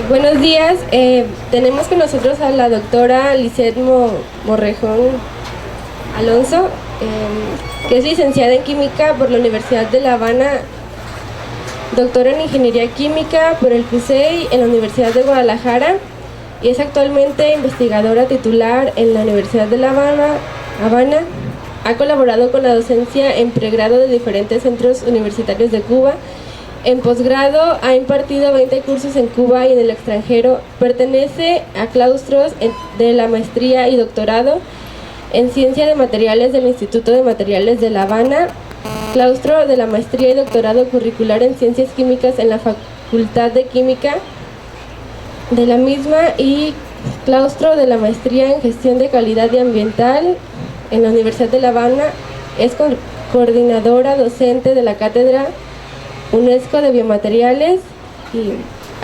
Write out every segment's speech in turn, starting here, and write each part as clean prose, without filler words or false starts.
Buenos días, tenemos con nosotros a la doctora Lisette Morrejón Alonso, que es licenciada en Química por la Universidad de La Habana, doctora en Ingeniería Química por el CUSEI en la Universidad de Guadalajara y es actualmente investigadora titular en la Universidad de La Habana. Ha colaborado con la docencia en pregrado de diferentes centros universitarios de Cuba. En posgrado ha impartido 20 cursos en Cuba y en el extranjero. Pertenece a claustros de la maestría y doctorado en Ciencia de Materiales del Instituto de Materiales de La Habana, claustro de la maestría y doctorado curricular en Ciencias Químicas en la Facultad de Química de la misma y claustro de la maestría en Gestión de Calidad y Ambiental en la Universidad de La Habana. Es coordinadora docente de la Cátedra UNESCO de Biomateriales y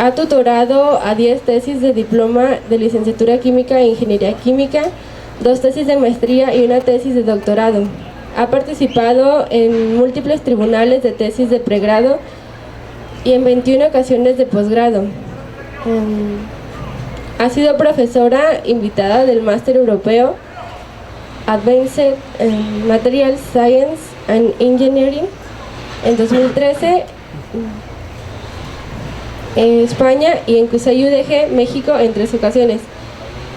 ha tutorado a 10 tesis de diploma de licenciatura química e ingeniería química, 2 tesis de maestría y una tesis de doctorado. Ha participado en múltiples tribunales de tesis de pregrado y en 21 ocasiones de posgrado. Ha sido profesora invitada del Máster Europeo Advanced Materials Science and Engineering en 2013 en España y en CUSEI UDG, México, en 3 ocasiones.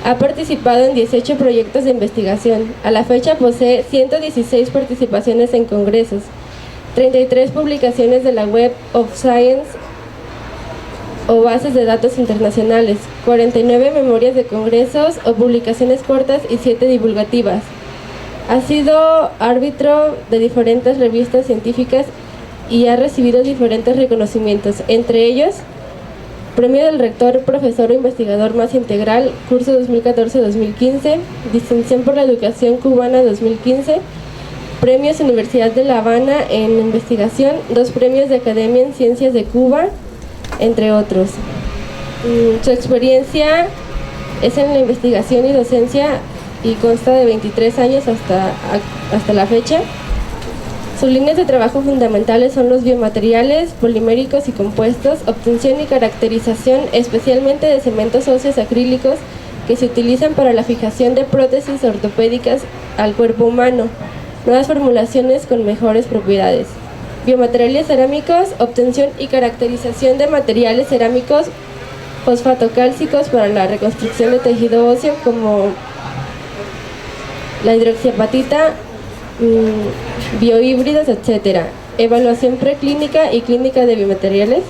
Ha participado en 18 proyectos de investigación. A la fecha posee 116 participaciones en congresos, 33 publicaciones de la Web of Science o bases de datos internacionales, 49 memorias de congresos o publicaciones cortas y 7 divulgativas. Ha sido árbitro de diferentes revistas científicas y ha recibido diferentes reconocimientos, entre ellos Premio del Rector, Profesor o Investigador Más Integral, curso 2014-2015, Distinción por la Educación Cubana 2015, Premios Universidad de La Habana en Investigación, 2 premios de Academia en Ciencias de Cuba, entre otros. Su experiencia es en la investigación y docencia y consta de 23 años hasta la fecha. Sus líneas de trabajo fundamentales son los biomateriales, poliméricos y compuestos, obtención y caracterización especialmente de cementos óseos acrílicos que se utilizan para la fijación de prótesis ortopédicas al cuerpo humano, nuevas formulaciones con mejores propiedades. Biomateriales cerámicos, obtención y caracterización de materiales cerámicos fosfatocálcicos para la reconstrucción de tejido óseo como la hidroxiapatita, biohíbridos, etc. Evaluación preclínica y clínica de biomateriales,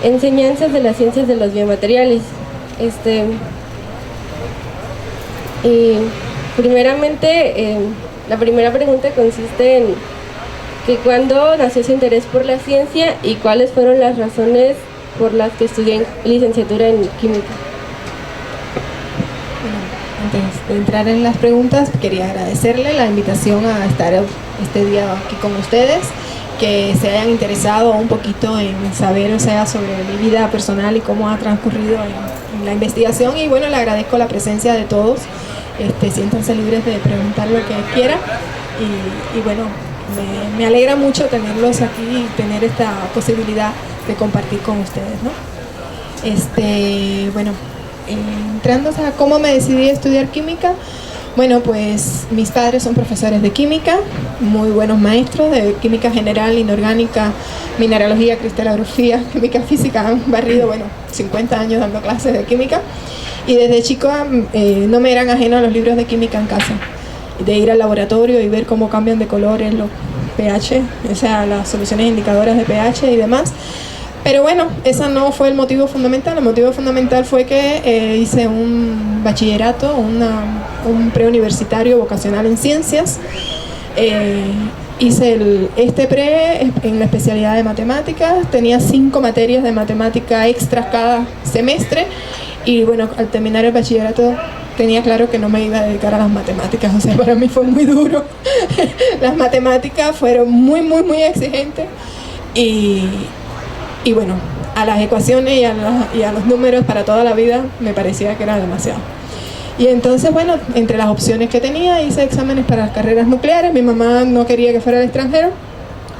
enseñanzas de las ciencias de los biomateriales. Y primeramente, la primera pregunta consiste en que cuándo nació su interés por la ciencia y cuáles fueron las razones por las que estudié licenciatura en química. Antes de entrar en las preguntas, quería agradecerle la invitación a estar este día aquí con ustedes, que se hayan interesado un poquito en saber, o sea, sobre mi vida personal y cómo ha transcurrido en la investigación. Y bueno, le agradezco la presencia de todos. Siéntanse libres de preguntar lo que quieran. Y bueno, me alegra mucho tenerlos aquí y tener esta posibilidad de compartir con ustedes, ¿no? Bueno, entrando a cómo me decidí a estudiar química, bueno, pues mis padres son profesores de química, muy buenos maestros de química general, inorgánica, mineralogía, cristalografía, química física. Han barrido, bueno, 50 años dando clases de química y desde chica no me eran ajenos los libros de química en casa, de ir al laboratorio y ver cómo cambian de colores los pH, o sea, las soluciones indicadoras de pH y demás. Pero bueno, ese no fue el motivo fundamental. El motivo fundamental fue que hice un bachillerato, un preuniversitario vocacional en ciencias. Hice este pre en la especialidad de matemáticas. Tenía 5 materias de matemática extras cada semestre. Y bueno, al terminar el bachillerato tenía claro que no me iba a dedicar a las matemáticas. O sea, para mí fue muy duro. Las matemáticas fueron muy, muy, muy exigentes. Y bueno, a las ecuaciones y a los números para toda la vida me parecía que era demasiado. Y entonces, bueno, entre las opciones que tenía, hice exámenes para las carreras nucleares. Mi mamá no quería que fuera al extranjero,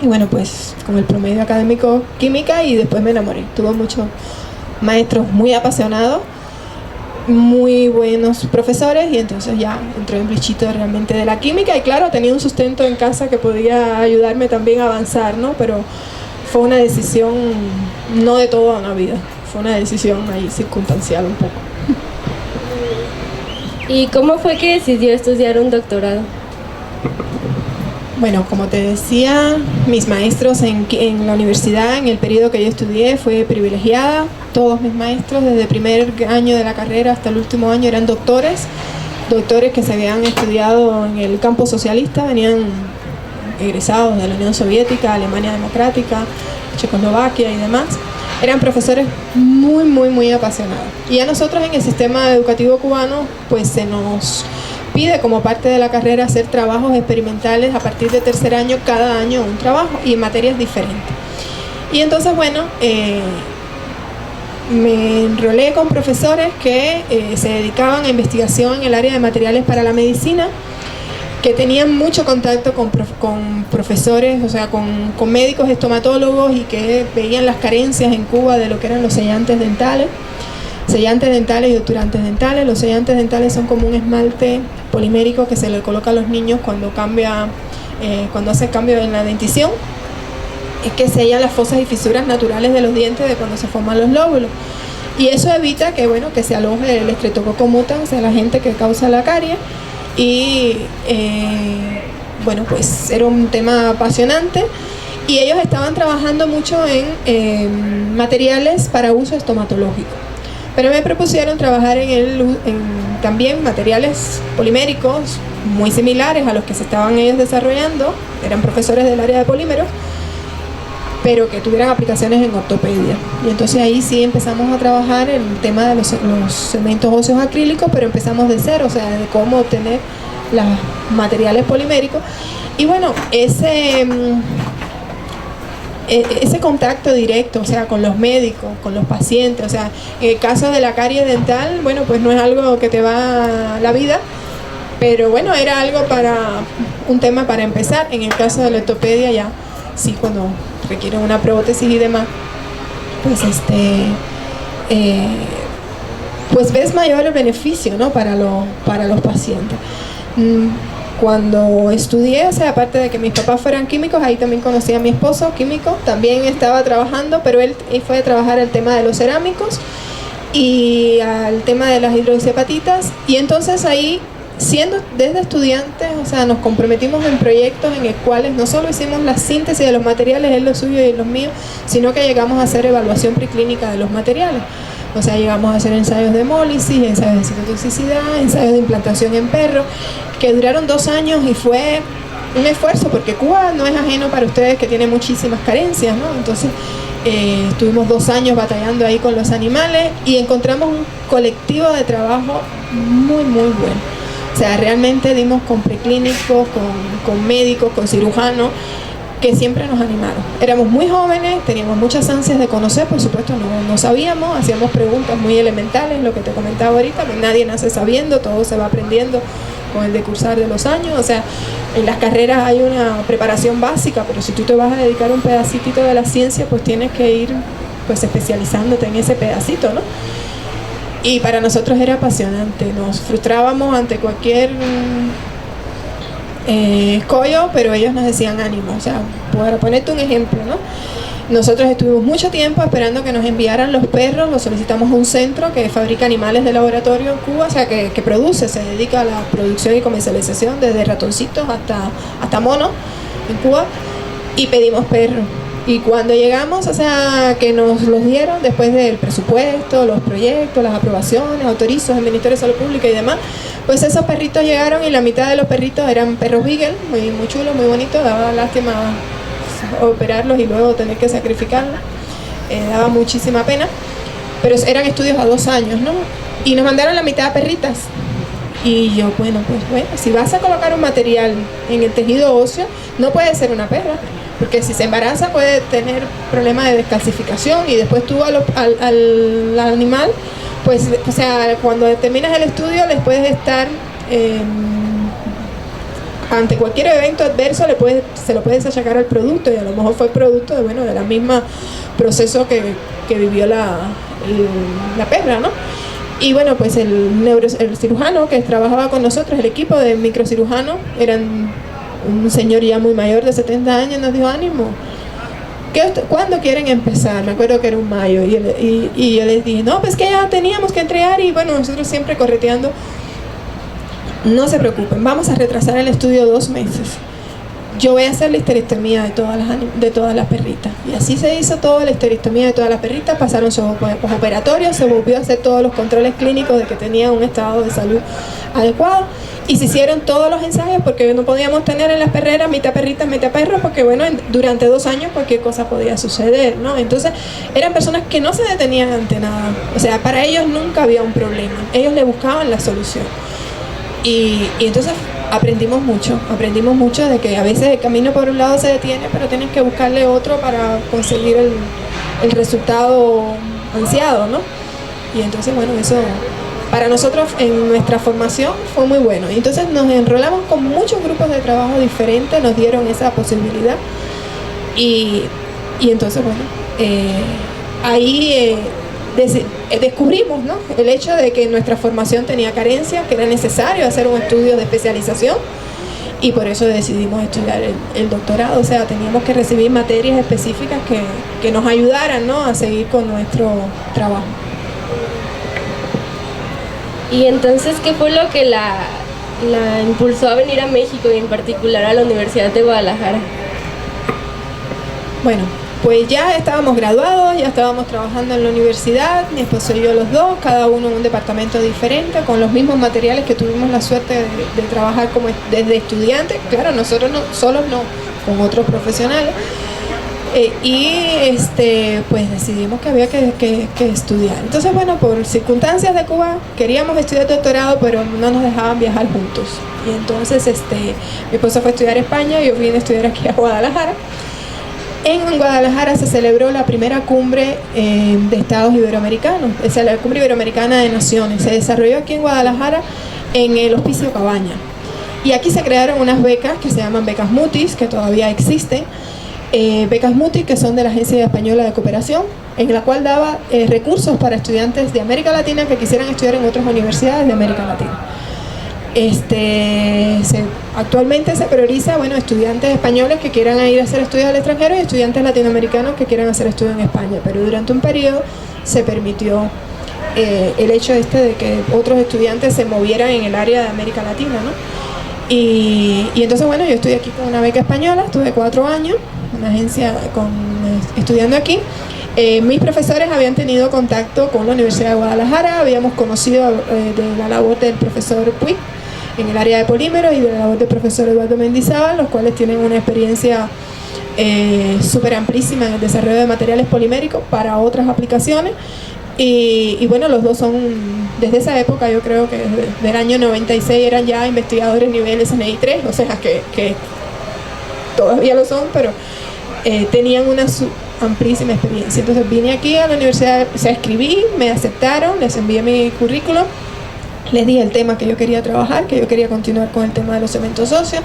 Y bueno, pues con el promedio académico química, y después me enamoré. Tuve muchos maestros muy apasionados, muy buenos profesores, y entonces ya entré en bichito realmente de la química. Y claro, tenía un sustento en casa que podía ayudarme también a avanzar, ¿no? Pero fue una decisión no de toda una vida, fue una decisión ahí circunstancial un poco. ¿Y cómo fue que decidió estudiar un doctorado? Bueno, como te decía, mis maestros en la universidad, en el periodo que yo estudié, fue privilegiada. Todos mis maestros, desde el primer año de la carrera hasta el último año, eran doctores que se habían estudiado en el campo socialista, venían egresados de la Unión Soviética, Alemania Democrática, Checoslovaquia y demás. Eran profesores muy, muy, muy apasionados. Y a nosotros en el sistema educativo cubano, pues se nos pide como parte de la carrera hacer trabajos experimentales a partir de tercer año, cada año un trabajo y en materias diferentes. Y entonces, bueno, me enrolé con profesores que se dedicaban a investigación en el área de materiales para la medicina, que tenían mucho contacto con profesores, o sea, con médicos estomatólogos, y que veían las carencias en Cuba de lo que eran los sellantes dentales y obturantes dentales. Los sellantes dentales son como un esmalte polimérico que se le coloca a los niños cuando hace cambio en la dentición, es que sellan las fosas y fisuras naturales de los dientes de cuando se forman los lóbulos. Y eso evita que, bueno, que se aloje el Streptococcus mutans, el agente que causa la carie. Y bueno, pues era un tema apasionante, y ellos estaban trabajando mucho en materiales para uso estomatológico. Pero me propusieron trabajar en también materiales poliméricos muy similares a los que se estaban ellos desarrollando. Eran profesores del área de polímeros, pero que tuvieran aplicaciones en ortopedia. Y entonces ahí sí empezamos a trabajar en el tema de los cementos óseos acrílicos, pero empezamos de cero, o sea, de cómo obtener los materiales poliméricos. Y bueno, ese contacto directo, o sea, con los médicos, con los pacientes, o sea, en el caso de la carie dental, bueno, pues no es algo que te va la vida, pero bueno, era algo un tema para empezar. En el caso de la ortopedia ya, sí, cuando requieren una prótesis y demás, pues pues ves mayor el beneficio, ¿no? para los pacientes. Cuando estudié, o sea, aparte de que mis papás fueran químicos, ahí también conocí a mi esposo, químico, también estaba trabajando, pero él fue a trabajar el tema de los cerámicos y al tema de las hidroxiapatitas, y entonces ahí, siendo desde estudiantes, o sea, nos comprometimos en proyectos en los cuales no solo hicimos la síntesis de los materiales, él los suyos y los míos, sino que llegamos a hacer evaluación preclínica de los materiales. O sea, llegamos a hacer ensayos de hemólisis, ensayos de citotoxicidad, ensayos de implantación en perro, que duraron 2 años, y fue un esfuerzo porque Cuba no es ajeno para ustedes, que tiene muchísimas carencias, ¿no? Entonces estuvimos 2 años batallando ahí con los animales, y encontramos un colectivo de trabajo muy, muy bueno. O sea, realmente dimos con preclínicos, con médicos, con cirujanos, que siempre nos animaron. Éramos muy jóvenes, teníamos muchas ansias de conocer, por supuesto no sabíamos, hacíamos preguntas muy elementales, lo que te comentaba ahorita, nadie nace sabiendo, todo se va aprendiendo con el decursar de los años. O sea, en las carreras hay una preparación básica, pero si tú te vas a dedicar un pedacito de la ciencia, pues tienes que ir pues especializándote en ese pedacito, ¿no? Y para nosotros era apasionante, nos frustrábamos ante cualquier escollo, pero ellos nos decían ánimo. O sea, para ponerte un ejemplo, ¿no? Nosotros estuvimos mucho tiempo esperando que nos enviaran los perros, los solicitamos a un centro que fabrica animales de laboratorio en Cuba, o sea, que se dedica a la producción y comercialización desde ratoncitos hasta monos en Cuba, y pedimos perros. Y cuando llegamos, o sea, que nos los dieron después del presupuesto, los proyectos, las aprobaciones, autorizos del Ministerio de Salud Pública y demás, pues esos perritos llegaron, y la mitad de los perritos eran perros beagle, muy, muy chulos, muy bonitos. Daba lástima operarlos y luego tener que sacrificarlos, daba muchísima pena, pero eran estudios a 2 años, ¿no? Y nos mandaron la mitad de perritas. Y yo, bueno, si vas a colocar un material en el tejido óseo, no puede ser una perra, porque si se embaraza puede tener problemas de descalcificación, y después tú al animal, pues, o sea, cuando terminas el estudio les puedes estar ante cualquier evento adverso se lo puedes achacar al producto, y a lo mejor fue producto de, bueno, de la misma proceso que vivió la perra, ¿no? Y bueno, pues el cirujano que trabajaba con nosotros, el equipo de microcirujano, eran un señor ya muy mayor de 70 años, nos dijo: ánimo, ¿cuándo quieren empezar? Me acuerdo que era un mayo, y yo les dije: no, pues que ya teníamos que entregar, y bueno, nosotros siempre correteando: no se preocupen, vamos a retrasar el estudio 2 meses. Yo voy a hacer la histerectomía de todas las perritas. Y así se hizo toda la histerectomía de todas las perritas, pasaron su postoperatorio, se volvió a hacer todos los controles clínicos de que tenían un estado de salud adecuado, y se hicieron todos los ensayos, porque no podíamos tener en las perreras mitad perritas, mitad perros, porque bueno, durante 2 años cualquier cosa podía suceder, ¿no? Entonces eran personas que no se detenían ante nada, o sea, para ellos nunca había un problema, ellos le buscaban la solución. Y entonces aprendimos mucho de que a veces el camino por un lado se detiene, pero tienes que buscarle otro para conseguir el resultado ansiado, ¿no? Y entonces, bueno, eso para nosotros en nuestra formación fue muy bueno. Y entonces nos enrolamos con muchos grupos de trabajo diferentes, nos dieron esa posibilidad. Y entonces, bueno, ahí descubrimos, ¿no?, el hecho de que nuestra formación tenía carencias, que era necesario hacer un estudio de especialización, y por eso decidimos estudiar el doctorado. O sea, teníamos que recibir materias específicas que nos ayudaran, ¿no?, a seguir con nuestro trabajo. Y entonces, ¿qué fue lo que la impulsó a venir a México, y en particular a la Universidad de Guadalajara? Bueno, pues ya estábamos graduados, ya estábamos trabajando en la universidad, mi esposo y yo los dos, cada uno en un departamento diferente, con los mismos materiales que tuvimos la suerte de trabajar como desde estudiantes. Claro, nosotros solos no, con otros profesionales. Pues decidimos que había que estudiar. Entonces, bueno, por circunstancias de Cuba queríamos estudiar doctorado, pero no nos dejaban viajar juntos. Y entonces mi esposo fue a estudiar a España, y yo vine a estudiar aquí a Guadalajara. En Guadalajara se celebró la primera cumbre de estados iberoamericanos, esa es la cumbre iberoamericana de naciones. Se desarrolló aquí en Guadalajara en el Hospicio Cabaña, y aquí se crearon unas becas que se llaman becas Mutis, que todavía existen. Becas Mutis, que son de la Agencia Española de Cooperación, en la cual daba recursos para estudiantes de América Latina que quisieran estudiar en otras universidades de América Latina. Actualmente se prioriza, bueno, estudiantes españoles que quieran ir a hacer estudios al extranjero, y estudiantes latinoamericanos que quieran hacer estudios en España, pero durante un periodo se permitió el hecho de que otros estudiantes se movieran en el área de América Latina, ¿no? Y entonces, bueno, yo estoy aquí con una beca española, estuve 4 años en una agencia estudiando aquí. Mis profesores habían tenido contacto con la Universidad de Guadalajara, habíamos conocido de la labor del profesor Puig en el área de polímeros, y de la labor del profesor Eduardo Mendizábal, los cuales tienen una experiencia súper amplísima en el desarrollo de materiales poliméricos para otras aplicaciones. Y bueno, los dos son, desde esa época, yo creo que desde el año 96 eran ya investigadores nivel SNI 3, o sea que todavía lo son, pero tenían una amplísima experiencia. Entonces vine aquí a la universidad, escribí, me aceptaron, les envié mi currículum, les dije el tema que yo quería trabajar, que yo quería continuar con el tema de los cementos óseos,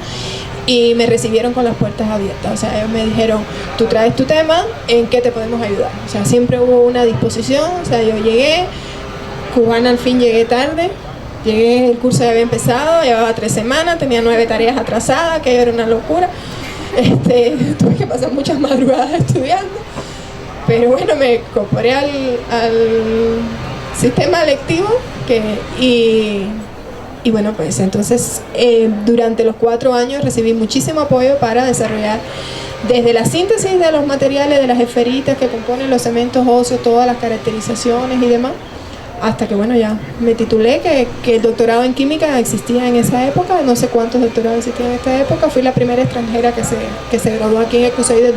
y me recibieron con las puertas abiertas. O sea, ellos me dijeron: tú traes tu tema, ¿en qué te podemos ayudar? O sea, siempre hubo una disposición. O sea, yo llegué, cubana al fin, llegué tarde, el curso ya había empezado, llevaba 3 semanas, tenía 9 tareas atrasadas, que era una locura. Tuve que pasar muchas madrugadas estudiando, pero bueno, me incorporé al sistema lectivo y bueno, pues entonces durante los 4 años recibí muchísimo apoyo para desarrollar desde la síntesis de los materiales, de las esferitas que componen los cementos óseos, todas las caracterizaciones y demás, hasta que bueno, ya me titulé, que el doctorado en química existía en esa época. No sé cuántos doctorados existían en esta época. Fui la primera extranjera que se graduó aquí en el CUSEI del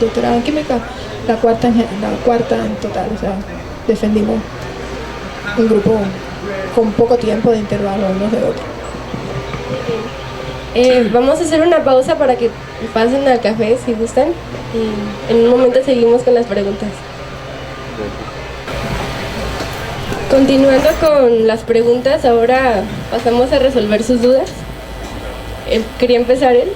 doctorado en química, la cuarta en total. O sea, defendimos un grupo con poco tiempo de intervalo unos de otros. Vamos a hacer una pausa para que pasen al café si gustan, y en un momento seguimos con las preguntas. Continuando con las preguntas, ahora pasamos a resolver sus dudas. quería empezar él.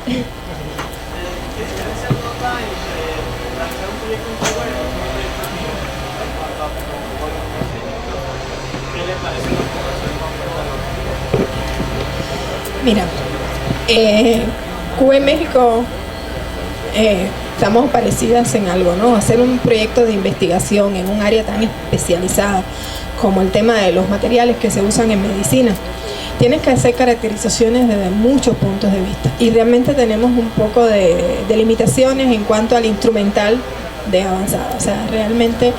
Mira, Cuba y México estamos parecidas en algo, ¿no? Hacer un proyecto de investigación en un área tan especializada como el tema de los materiales que se usan en medicina. Tienes que hacer caracterizaciones desde muchos puntos de vista y realmente tenemos un poco de limitaciones en cuanto al instrumental de avanzada. O sea, realmente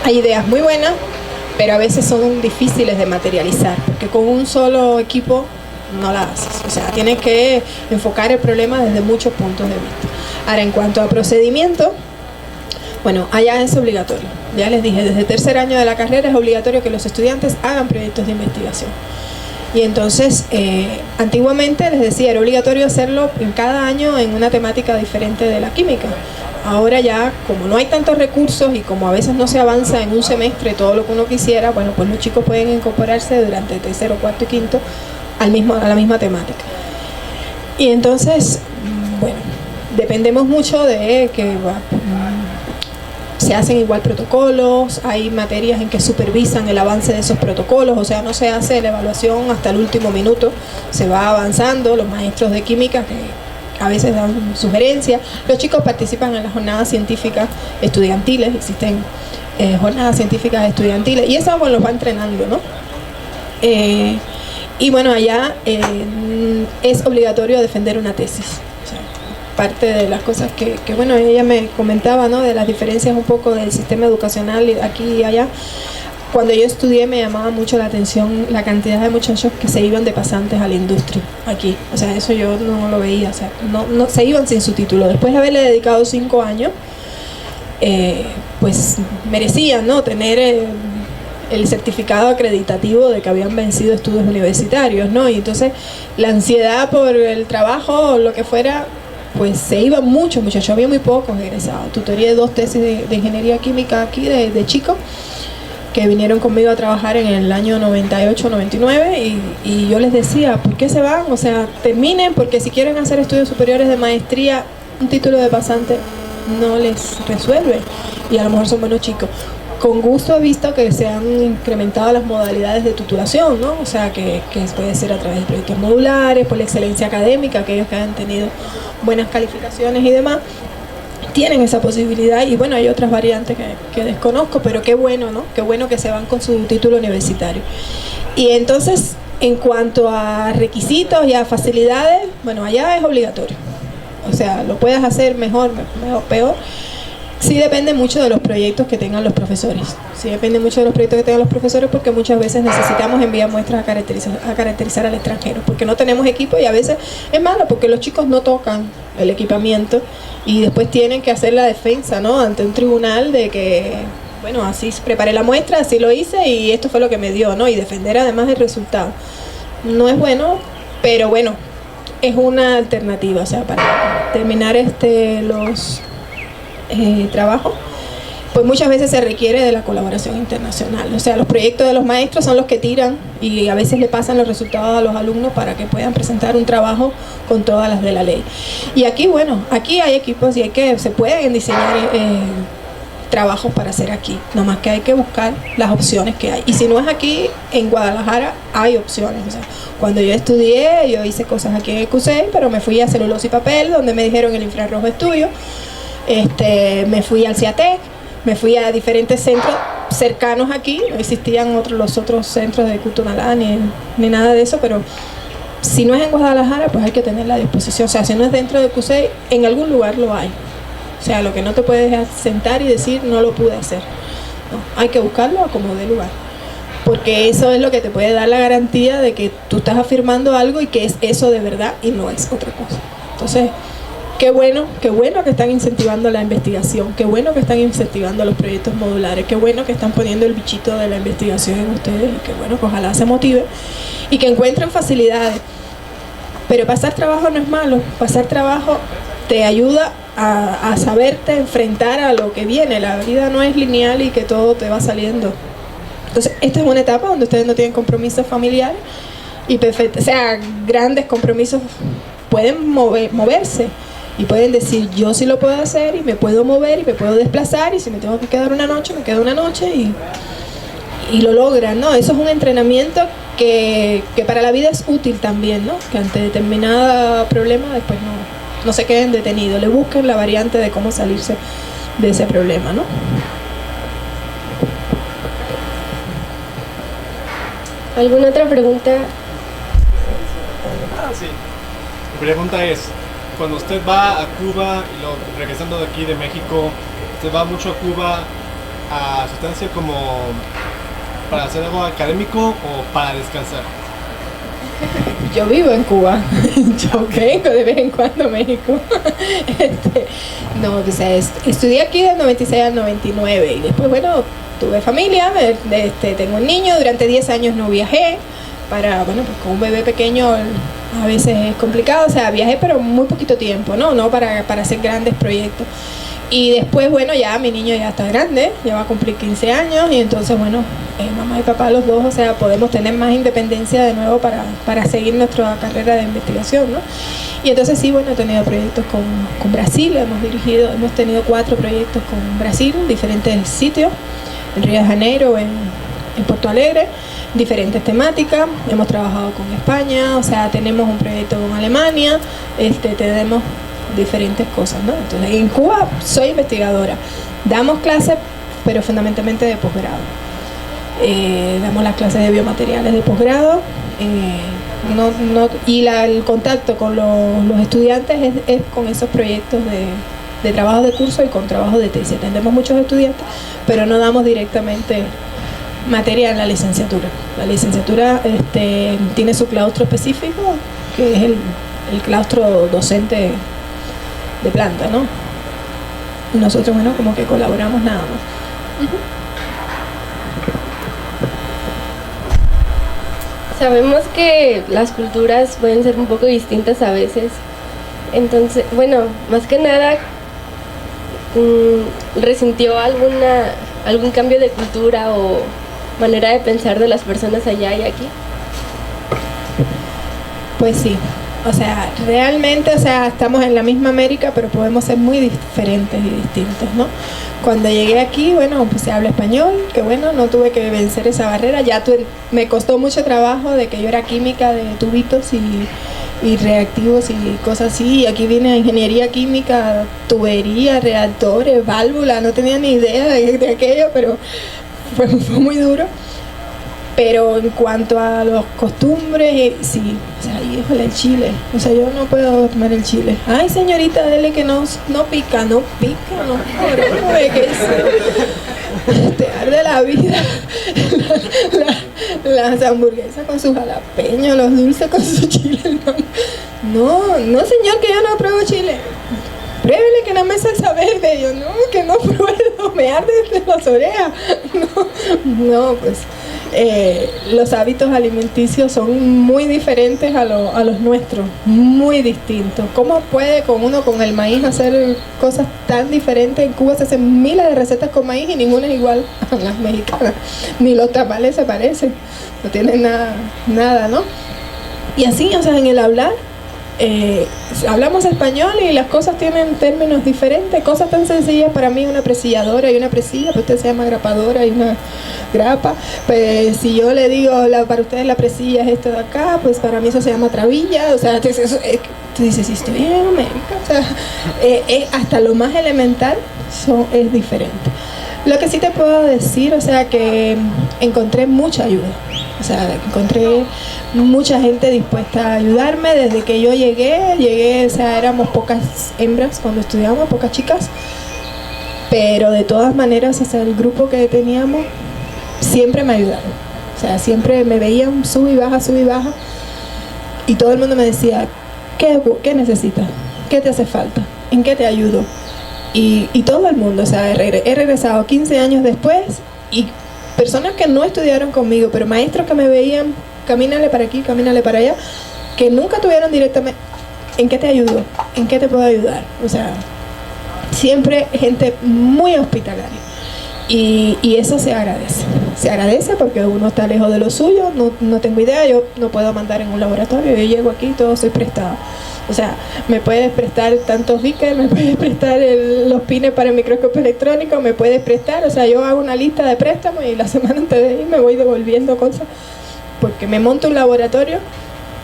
hay ideas muy buenas, pero a veces son difíciles de materializar, porque con un solo equipo no la haces. O sea, tienes que enfocar el problema desde muchos puntos de vista. Ahora, en cuanto a procedimiento, bueno, allá es obligatorio. Ya les dije, desde el tercer año de la carrera es obligatorio que los estudiantes hagan proyectos de investigación. Y entonces, antiguamente les decía, era obligatorio hacerlo en cada año en una temática diferente de la química. Ahora ya, como no hay tantos recursos y como a veces no se avanza en un semestre todo lo que uno quisiera, bueno, pues los chicos pueden incorporarse durante el tercero, cuarto y quinto a la misma temática. Y entonces, bueno, dependemos mucho de que se hacen igual protocolos, hay materias en que supervisan el avance de esos protocolos, o sea, no se hace la evaluación hasta el último minuto, se va avanzando, los maestros de química que a veces dan sugerencias, los chicos participan en las jornadas científicas estudiantiles, existen jornadas científicas estudiantiles, y eso bueno, los va entrenando, ¿no? Y bueno, allá es obligatorio defender una tesis. O sea, parte de las cosas que bueno, ella me comentaba, ¿no? De las diferencias un poco del sistema educacional aquí y allá. Cuando yo estudié me llamaba mucho la atención la cantidad de muchachos que se iban de pasantes a la industria aquí. O sea, eso yo no lo veía. O sea, no se iban sin su título. Después de haberle dedicado 5 años, pues merecían, ¿no? Tener el certificado acreditativo de que habían vencido estudios universitarios, ¿no? Y entonces la ansiedad por el trabajo o lo que fuera, pues se iban muchos muchachos, había muy pocos egresados. Tutoría de 2 tesis de ingeniería química aquí de chicos que vinieron conmigo a trabajar en el año 98, 99 y yo les decía, ¿por qué se van? O sea, terminen, porque si quieren hacer estudios superiores de maestría, un título de pasante no les resuelve y a lo mejor son buenos chicos. Con gusto he visto que se han incrementado las modalidades de titulación, ¿no? O sea, que puede ser a través de proyectos modulares, por la excelencia académica, aquellos que han tenido buenas calificaciones y demás, tienen esa posibilidad y bueno, hay otras variantes que desconozco, pero qué bueno, ¿no? Qué bueno que se van con su título universitario. Y entonces, en cuanto a requisitos y a facilidades, bueno, allá es obligatorio. O sea, lo puedes hacer mejor, peor. Sí depende mucho de los proyectos que tengan los profesores. Sí depende mucho de los proyectos que tengan los profesores porque muchas veces necesitamos enviar muestras a caracterizar al extranjero porque no tenemos equipo y a veces es malo porque los chicos no tocan el equipamiento y después tienen que hacer la defensa, ¿no? Ante un tribunal de que, bueno, así preparé la muestra, así lo hice y esto fue lo que me dio, ¿no? Y defender además el resultado. No es bueno, pero bueno, es una alternativa, o sea, para terminar los trabajo, pues muchas veces se requiere de la colaboración internacional. O sea, los proyectos de los maestros son los que tiran y a veces le pasan los resultados a los alumnos para que puedan presentar un trabajo con todas las de la ley. Y aquí, bueno, aquí hay equipos y se pueden diseñar trabajos para hacer aquí, nomás que hay que buscar las opciones que hay. Y si no es aquí, en Guadalajara hay opciones. O sea, cuando yo estudié, yo hice cosas aquí en el CUSEI, pero me fui a celulosa y papel, donde me dijeron el infrarrojo estudio. Me fui al CIATEC, me fui a diferentes centros cercanos aquí, no existían los otros centros de Cutunalá ni nada de eso, pero si no es en Guadalajara, pues hay que tenerla a disposición. O sea, si no es dentro de CUSEI, en algún lugar lo hay. O sea, lo que no te puedes sentar y decir, no lo pude hacer. No, hay que buscarlo a como dé lugar. Porque eso es lo que te puede dar la garantía de que tú estás afirmando algo y que es eso de verdad y no es otra cosa. Entonces, qué bueno que están incentivando la investigación, qué bueno que están incentivando los proyectos modulares, qué bueno que están poniendo el bichito de la investigación en ustedes y qué bueno que ojalá se motive y que encuentren facilidades. Pero pasar trabajo no es malo, pasar trabajo te ayuda a saberte enfrentar a lo que viene. La vida no es lineal y que todo te va saliendo. Entonces, esta es una etapa donde ustedes no tienen compromisos familiares, y perfecto, o sea, grandes compromisos pueden moverse y pueden decir yo sí lo puedo hacer y me puedo mover y me puedo desplazar y si me tengo que quedar una noche, me quedo una noche y lo logran, ¿no? Eso es un entrenamiento que para la vida es útil también, ¿no? Que ante determinado problema después no se queden detenidos, le busquen la variante de cómo salirse de ese problema, ¿no? ¿Alguna otra pregunta? Sí. Mi pregunta es, cuando usted va a Cuba y regresando de aquí de México, ¿usted va mucho a Cuba a su estancia como para hacer algo académico o para descansar? Yo vivo en Cuba, yo vengo de vez en cuando a México. No, o sea, estudié aquí del 96 al 99 y después, bueno, tuve familia, tengo un niño, durante 10 años no viajé, pues con un bebé pequeño a veces es complicado, o sea, viajé pero muy poquito tiempo, no para hacer grandes proyectos. Y después, bueno, ya mi niño ya está grande, ya va a cumplir 15 años y entonces, bueno, mamá y papá los dos, o sea, podemos tener más independencia de nuevo para seguir nuestra carrera de investigación, ¿no? Y entonces sí, bueno, he tenido proyectos con Brasil, hemos tenido 4 proyectos con Brasil, en diferentes sitios, en Río de Janeiro, en Porto Alegre, diferentes temáticas, hemos trabajado con España, o sea, tenemos un proyecto con Alemania, tenemos diferentes cosas, ¿no? Entonces, en Cuba soy investigadora, damos clases, pero fundamentalmente de posgrado. Damos las clases de biomateriales de posgrado, el contacto con los estudiantes es con esos proyectos de trabajo de curso y con trabajo de tesis. Atendemos muchos estudiantes, pero no damos directamente materia en la licenciatura. La licenciatura tiene su claustro específico, que es el claustro docente de planta, ¿no? Nosotros, bueno, como que colaboramos nada más. Sabemos que las culturas pueden ser un poco distintas a veces. Entonces, bueno, más que nada, ¿resintió algún cambio de cultura o manera de pensar de las personas allá y aquí? Pues sí. O sea, realmente, o sea, estamos en la misma América, pero podemos ser muy diferentes y distintos, ¿no? Cuando llegué aquí, bueno, pues se habla español, que bueno, no tuve que vencer esa barrera. Me costó mucho trabajo de que yo era química de tubitos y reactivos y cosas así. Y aquí vine a ingeniería química, tubería, reactores, válvulas, no tenía ni idea de aquello, pero fue muy duro. Pero en cuanto a los costumbres, sí, o sea, híjole, el chile, o sea, yo no puedo tomar el chile. Ay, señorita, dele que no pica, no, joder, que te arde la vida. Las hamburguesas con sus jalapeños, los dulces con su chile, no, señor, que yo no pruebo chile. Pruébele que no me salsa verde. Yo, no, que no puedo, me arde desde las orejas. No, pues los hábitos alimenticios son muy diferentes a los nuestros, muy distintos. ¿Cómo puede con el maíz hacer cosas tan diferentes? En Cuba se hacen miles de recetas con maíz y ninguna es igual a las mexicanas. Ni los tamales se parecen, no tienen nada, ¿no? Y así, o sea, en el hablar, hablamos español y las cosas tienen términos diferentes, cosas tan sencillas. Para mí una presilladora y una presilla, pues usted se llama grapadora y una grapa. Pues si yo le digo para ustedes la presilla es esto de acá, pues para mí eso se llama trabilla. O sea, tú dices, si estoy en América, o sea, hasta lo más elemental es diferente. Lo que sí te puedo decir, o sea, que encontré mucha ayuda. O sea, encontré mucha gente dispuesta a ayudarme. Desde que yo llegué, o sea, éramos pocas hembras cuando estudiábamos, pocas chicas. Pero de todas maneras, o sea, el grupo que teníamos siempre me ayudaron. O sea, siempre me veían sub y baja. Y todo el mundo me decía, ¿qué necesitas? ¿Qué te hace falta? ¿En qué te ayudo? Y todo el mundo, o sea, he regresado 15 años después y personas que no estudiaron conmigo, pero maestros que me veían, camínale para aquí, camínale para allá, que nunca tuvieron directamente, ¿en qué te ayudo? ¿En qué te puedo ayudar? O sea, siempre gente muy hospitalaria y eso se agradece. se agradece porque uno está lejos de lo suyo, no tengo idea, yo no puedo mandar en un laboratorio, yo llego aquí y todo soy prestado. O sea, me puedes prestar tantos beakers, me puedes prestar los pines para el microscopio electrónico, me puedes prestar, o sea, yo hago una lista de préstamos y la semana antes de ir me voy devolviendo cosas, porque me monto un laboratorio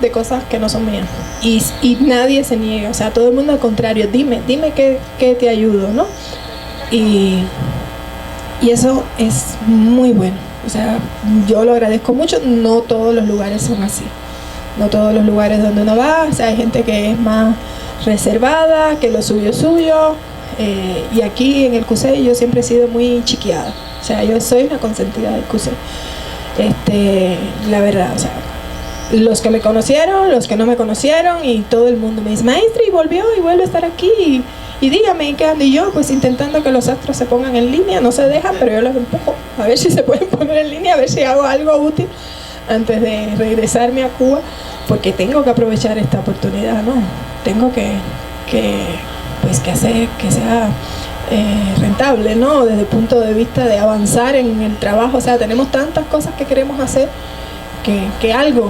de cosas que no son mías. Y nadie se niega, o sea, todo el mundo al contrario, dime qué te ayudo, ¿no? Y eso es muy bueno, o sea, yo lo agradezco mucho, no todos los lugares son así. No todos los lugares donde uno va, o sea, hay gente que es más reservada, que lo suyo es suyo, y aquí en el CUSEI yo siempre he sido muy chiqueada, o sea, yo soy una consentida del CUSEI, la verdad, o sea, los que me conocieron, los que no me conocieron, y todo el mundo me dice, maestra, y volvió y vuelve a estar aquí, y dígame, ¿qué ando? Y yo, pues intentando que los astros se pongan en línea, no se dejan, pero yo los empujo, a ver si se pueden poner en línea, a ver si hago algo útil antes de regresarme a Cuba, porque tengo que aprovechar esta oportunidad, ¿no? Tengo que hacer que sea rentable, ¿no? Desde el punto de vista de avanzar en el trabajo, o sea, tenemos tantas cosas que queremos hacer que algo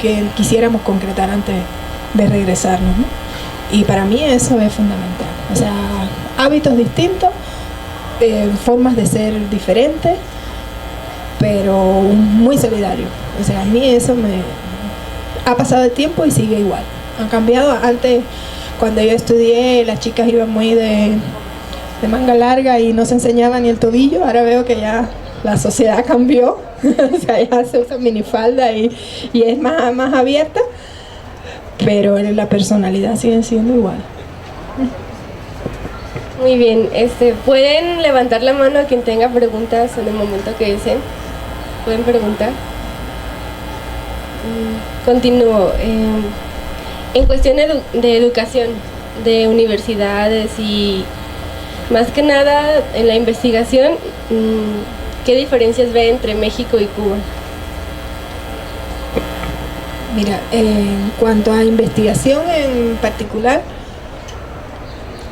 que quisiéramos concretar antes de regresarnos, ¿no? Y para mí eso es fundamental, o sea, hábitos distintos, formas de ser diferentes, pero muy solidario. O sea, a mí eso me ha pasado el tiempo y sigue igual. Han cambiado. Antes, cuando yo estudié, las chicas iban muy de manga larga y no se enseñaba ni el tobillo. Ahora veo que ya la sociedad cambió. O sea, ya se usa minifalda y es más abierta, pero la personalidad sigue siendo igual. Muy bien, pueden levantar la mano a quien tenga preguntas en el momento que deseen. Pueden preguntar. Continúo. En cuestión de educación, de universidades y más que nada en la investigación, ¿qué diferencias ve entre México y Cuba? Mira, en cuanto a investigación en particular,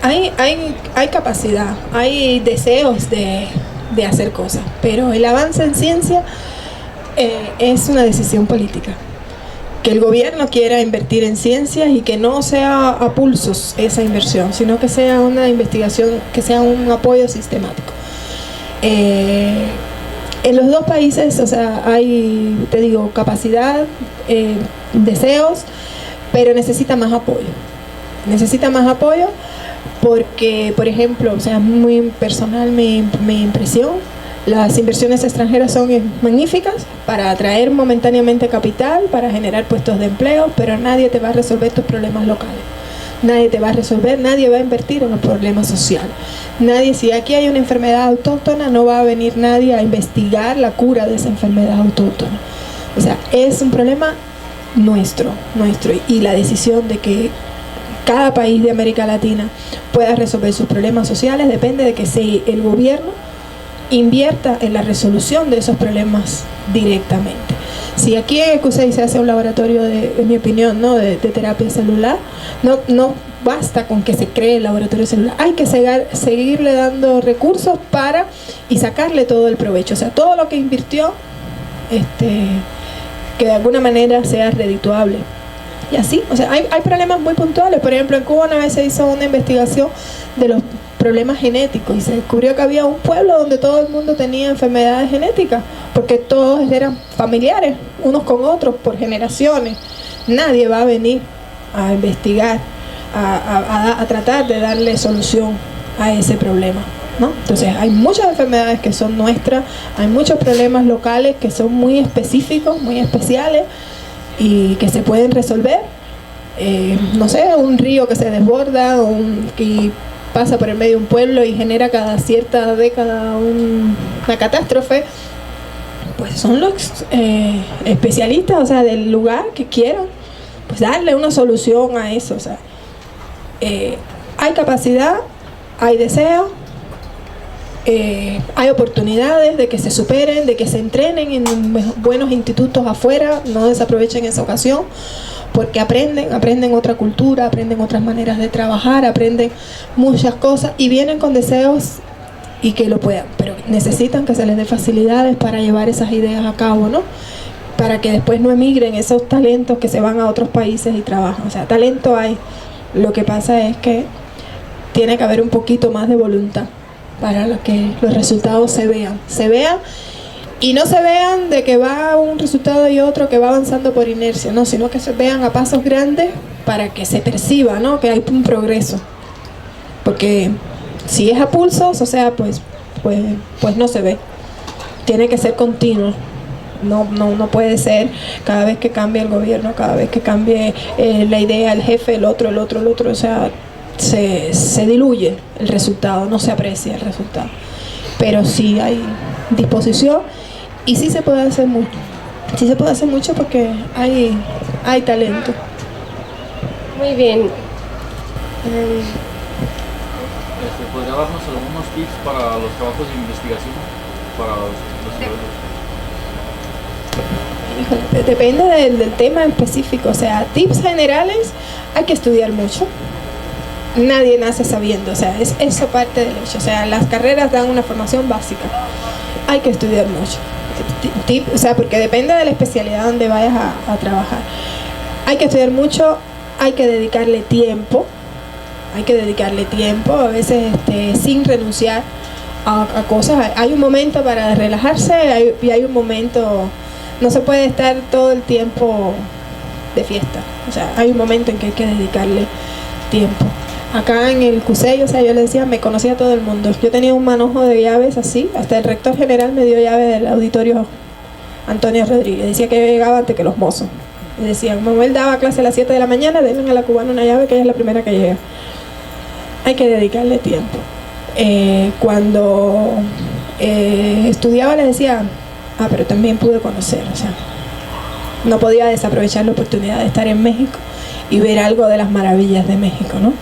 hay capacidad, hay deseos de hacer cosas, pero el avance en ciencia es una decisión política. Que el gobierno quiera invertir en ciencias y que no sea a pulsos esa inversión, sino que sea una investigación, que sea un apoyo sistemático. En los dos países, o sea, hay, te digo, capacidad, deseos, pero necesita más apoyo. Necesita más apoyo porque, por ejemplo, o sea, muy personal mi impresión, las inversiones extranjeras son magníficas para atraer momentáneamente capital, para generar puestos de empleo, pero nadie te va a resolver tus problemas locales. Nadie te va a resolver, nadie va a invertir en los problemas sociales. Nadie, si aquí hay una enfermedad autóctona, no va a venir nadie a investigar la cura de esa enfermedad autóctona. O sea, es un problema nuestro, y la decisión de que cada país de América Latina pueda resolver sus problemas sociales depende de que el gobierno invierta en la resolución de esos problemas directamente. Si aquí en el CUSEI se hace un laboratorio en mi opinión, ¿no? de terapia celular, no basta con que se cree el laboratorio celular, hay que seguirle dando recursos y sacarle todo el provecho, o sea, todo lo que invirtió, que de alguna manera sea redituable. Y así, o sea, hay problemas muy puntuales. Por ejemplo, en Cuba una vez se hizo una investigación de los problemas genéticos y se descubrió que había un pueblo donde todo el mundo tenía enfermedades genéticas, porque todos eran familiares, unos con otros, por generaciones. Nadie va a venir a investigar, a tratar de darle solución a ese problema, ¿no? Entonces hay muchas enfermedades que son nuestras, hay muchos problemas locales que son muy específicos, muy especiales y que se pueden resolver. No sé, un río que se desborda que pasa por el medio de un pueblo y genera cada cierta década una catástrofe, pues son los especialistas, o sea, del lugar que quieran pues darle una solución a eso. O sea, hay capacidad, hay deseo, hay oportunidades de que se superen, de que se entrenen en buenos institutos afuera, no desaprovechen esa ocasión, porque aprenden otra cultura, aprenden otras maneras de trabajar, aprenden muchas cosas y vienen con deseos y que lo puedan, pero necesitan que se les dé facilidades para llevar esas ideas a cabo, ¿no? Para que después no emigren esos talentos que se van a otros países y trabajan. O sea, talento hay, lo que pasa es que tiene que haber un poquito más de voluntad para que los resultados se vean y no se vean de que va un resultado y otro que va avanzando por inercia, no, sino que se vean a pasos grandes para que se perciba, ¿no? Que hay un progreso, porque si es a pulsos, o sea, pues no se ve, tiene que ser continuo. No puede ser cada vez que cambie el gobierno, cada vez que cambie la idea, el jefe, el otro, o sea, se diluye el resultado, no se aprecia el resultado. Pero sí hay disposición y sí se puede hacer mucho. Sí se puede hacer mucho porque hay talento. Muy bien. ¿Podría darnos algunos tips para los trabajos de investigación para los ciudadanos? Depende del tema específico, o sea, tips generales, hay que estudiar mucho. Nadie nace sabiendo, o sea, es eso parte del hecho. O sea, las carreras dan una formación básica, hay que estudiar mucho. O sea, porque depende de la especialidad donde vayas a trabajar. Hay que estudiar mucho, hay que dedicarle tiempo, a veces sin renunciar a cosas. Hay un momento para relajarse y hay un momento, no se puede estar todo el tiempo de fiesta. O sea, hay un momento en que hay que dedicarle tiempo. Acá en el CUSEI, o sea, yo le decía, me conocía todo el mundo. Yo tenía un manojo de llaves así, hasta el rector general me dio llave del auditorio Antonio Rodríguez. Decía que yo llegaba antes que los mozos. Y decían, Manuel daba clase a las 7 de la mañana, denle a la cubana una llave que ella es la primera que llega. Hay que dedicarle tiempo. Cuando estudiaba les decía, pero también pude conocer, o sea, no podía desaprovechar la oportunidad de estar en México y ver algo de las maravillas de México, ¿no?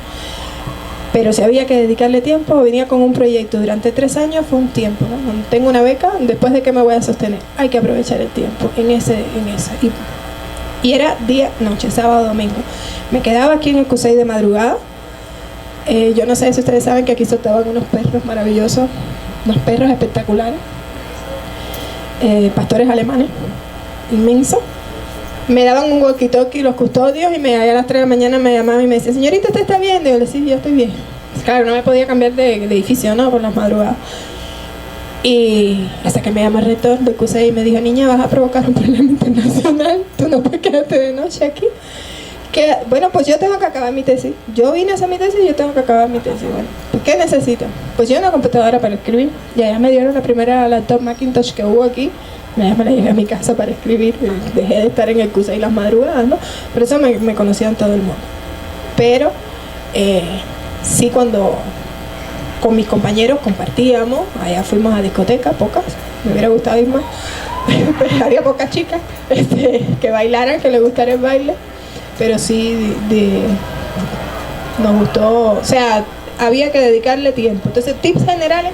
Pero si había que dedicarle tiempo, venía con un proyecto durante 3 años, fue un tiempo, ¿no? Tengo una beca, después de que me voy a sostener, hay que aprovechar el tiempo en eso. Y era día, noche, sábado, domingo. Me quedaba aquí en el CUSEI de madrugada. Yo no sé si ustedes saben que aquí soltaban unos perros maravillosos, unos perros espectaculares, pastores alemanes, inmensos. Me daban un walkie-talkie los custodios y a las 3 de la mañana me llamaban y me decían, señorita, ¿usted está bien? Y yo le decía, yo estoy bien. Claro, no me podía cambiar de edificio, ¿no? Por las madrugadas. Y hasta que me llamó el rector del CUSEI y me dijo, niña, vas a provocar un problema internacional, tú no puedes quedarte de noche aquí. Bueno, pues yo tengo que acabar mi tesis. Yo vine a hacer mi tesis y yo tengo que acabar mi tesis. Bueno, ¿qué necesito? Pues yo una computadora para escribir. Y allá me dieron la primera laptop Macintosh que hubo aquí. Me la llevé a mi casa para escribir. Dejé de estar en el CUSEI las madrugadas, ¿no? Pero eso me conocían todo el mundo. Pero sí, cuando con mis compañeros compartíamos, allá fuimos a discotecas, pocas, me hubiera gustado ir más, pero había pocas chicas que bailaran, que les gustara el baile, pero sí nos gustó, o sea, había que dedicarle tiempo. Entonces, tips generales,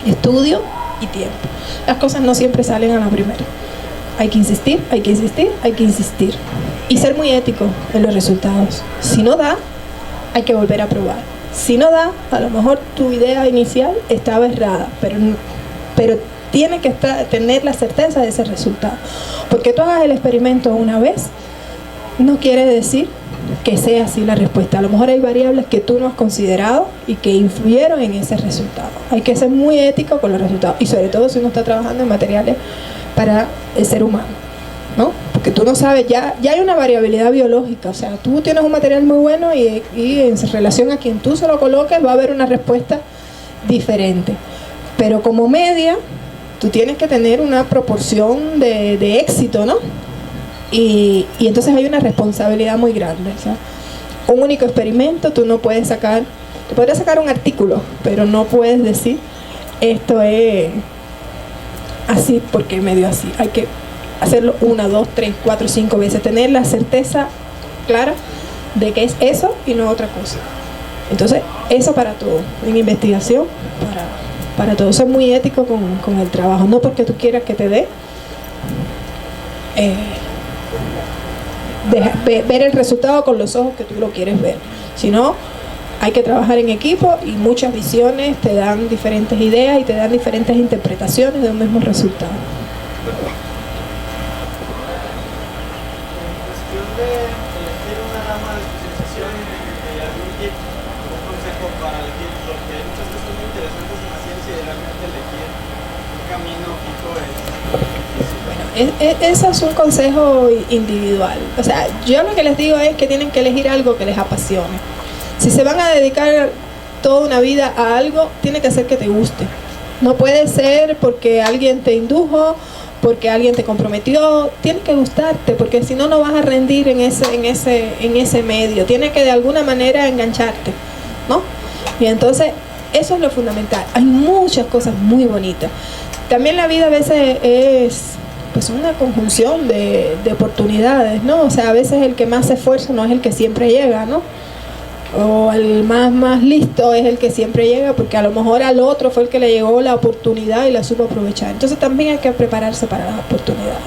estudio y tiempo. Las cosas no siempre salen a la primera. Hay que insistir, hay que insistir, hay que insistir. Y ser muy ético en los resultados. Si no da, hay que volver a probar. Si no da, a lo mejor tu idea inicial estaba errada, pero tiene que tener la certeza de ese resultado. Porque tú hagas el experimento una vez, no quiere decir que sea así la respuesta. A lo mejor hay variables que tú no has considerado y que influyeron en ese resultado. Hay que ser muy ético con los resultados, y sobre todo si uno está trabajando en materiales para el ser humano, ¿no? Porque tú no sabes, ya hay una variabilidad biológica. O sea, tú tienes un material muy bueno y en relación a quien tú se lo coloques va a haber una respuesta diferente. Pero como media, tú tienes que tener una proporción de éxito, ¿no? Y entonces hay una responsabilidad muy grande. O sea, un único experimento, tú no puedes sacar, tú podrías sacar un artículo, pero no puedes decir esto es así porque me dio así. Hay que hacerlo 1, 2, 3, 4, 5 veces, tener la certeza clara de que es eso y no otra cosa. Entonces, eso para todo, en investigación, para todo. Ser muy ético con el trabajo, no porque tú quieras que te dé, ver el resultado con los ojos que tú lo quieres ver, sino hay que trabajar en equipo y muchas visiones te dan diferentes ideas y te dan diferentes interpretaciones de un mismo resultado. Eso es un consejo individual. O sea, yo lo que les digo es que tienen que elegir algo que les apasione. Si se van a dedicar toda una vida a algo, tiene que ser que te guste. No puede ser porque alguien te indujo, porque alguien te comprometió. Tiene que gustarte, porque si no, no vas a rendir en ese medio. Tiene que de alguna manera engancharte, ¿no? Y entonces, eso es lo fundamental. Hay muchas cosas muy bonitas. También la vida a veces es pues una conjunción de oportunidades, ¿no? O sea, a veces el que más se esfuerza no es el que siempre llega, ¿no? O el más listo es el que siempre llega, porque a lo mejor al otro fue el que le llegó la oportunidad y la supo aprovechar. Entonces también hay que prepararse para las oportunidades.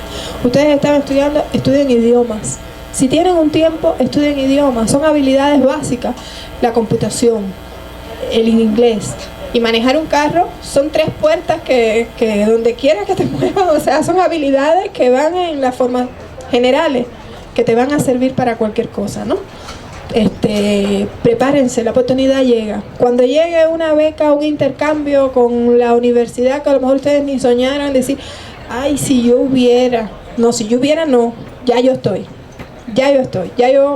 Ustedes están estudiando, estudien idiomas. Si tienen un tiempo, estudien idiomas. Son habilidades básicas. La computación, el inglés. Y manejar un carro son 3 puertas que donde quiera que te muevas, o sea, son habilidades que van en las formas generales, que te van a servir para cualquier cosa, ¿no? Prepárense, la oportunidad llega. Cuando llegue una beca, un intercambio con la universidad, que a lo mejor ustedes ni soñaran, decir, ay, si yo hubiera. No, si yo hubiera, no, ya yo estoy,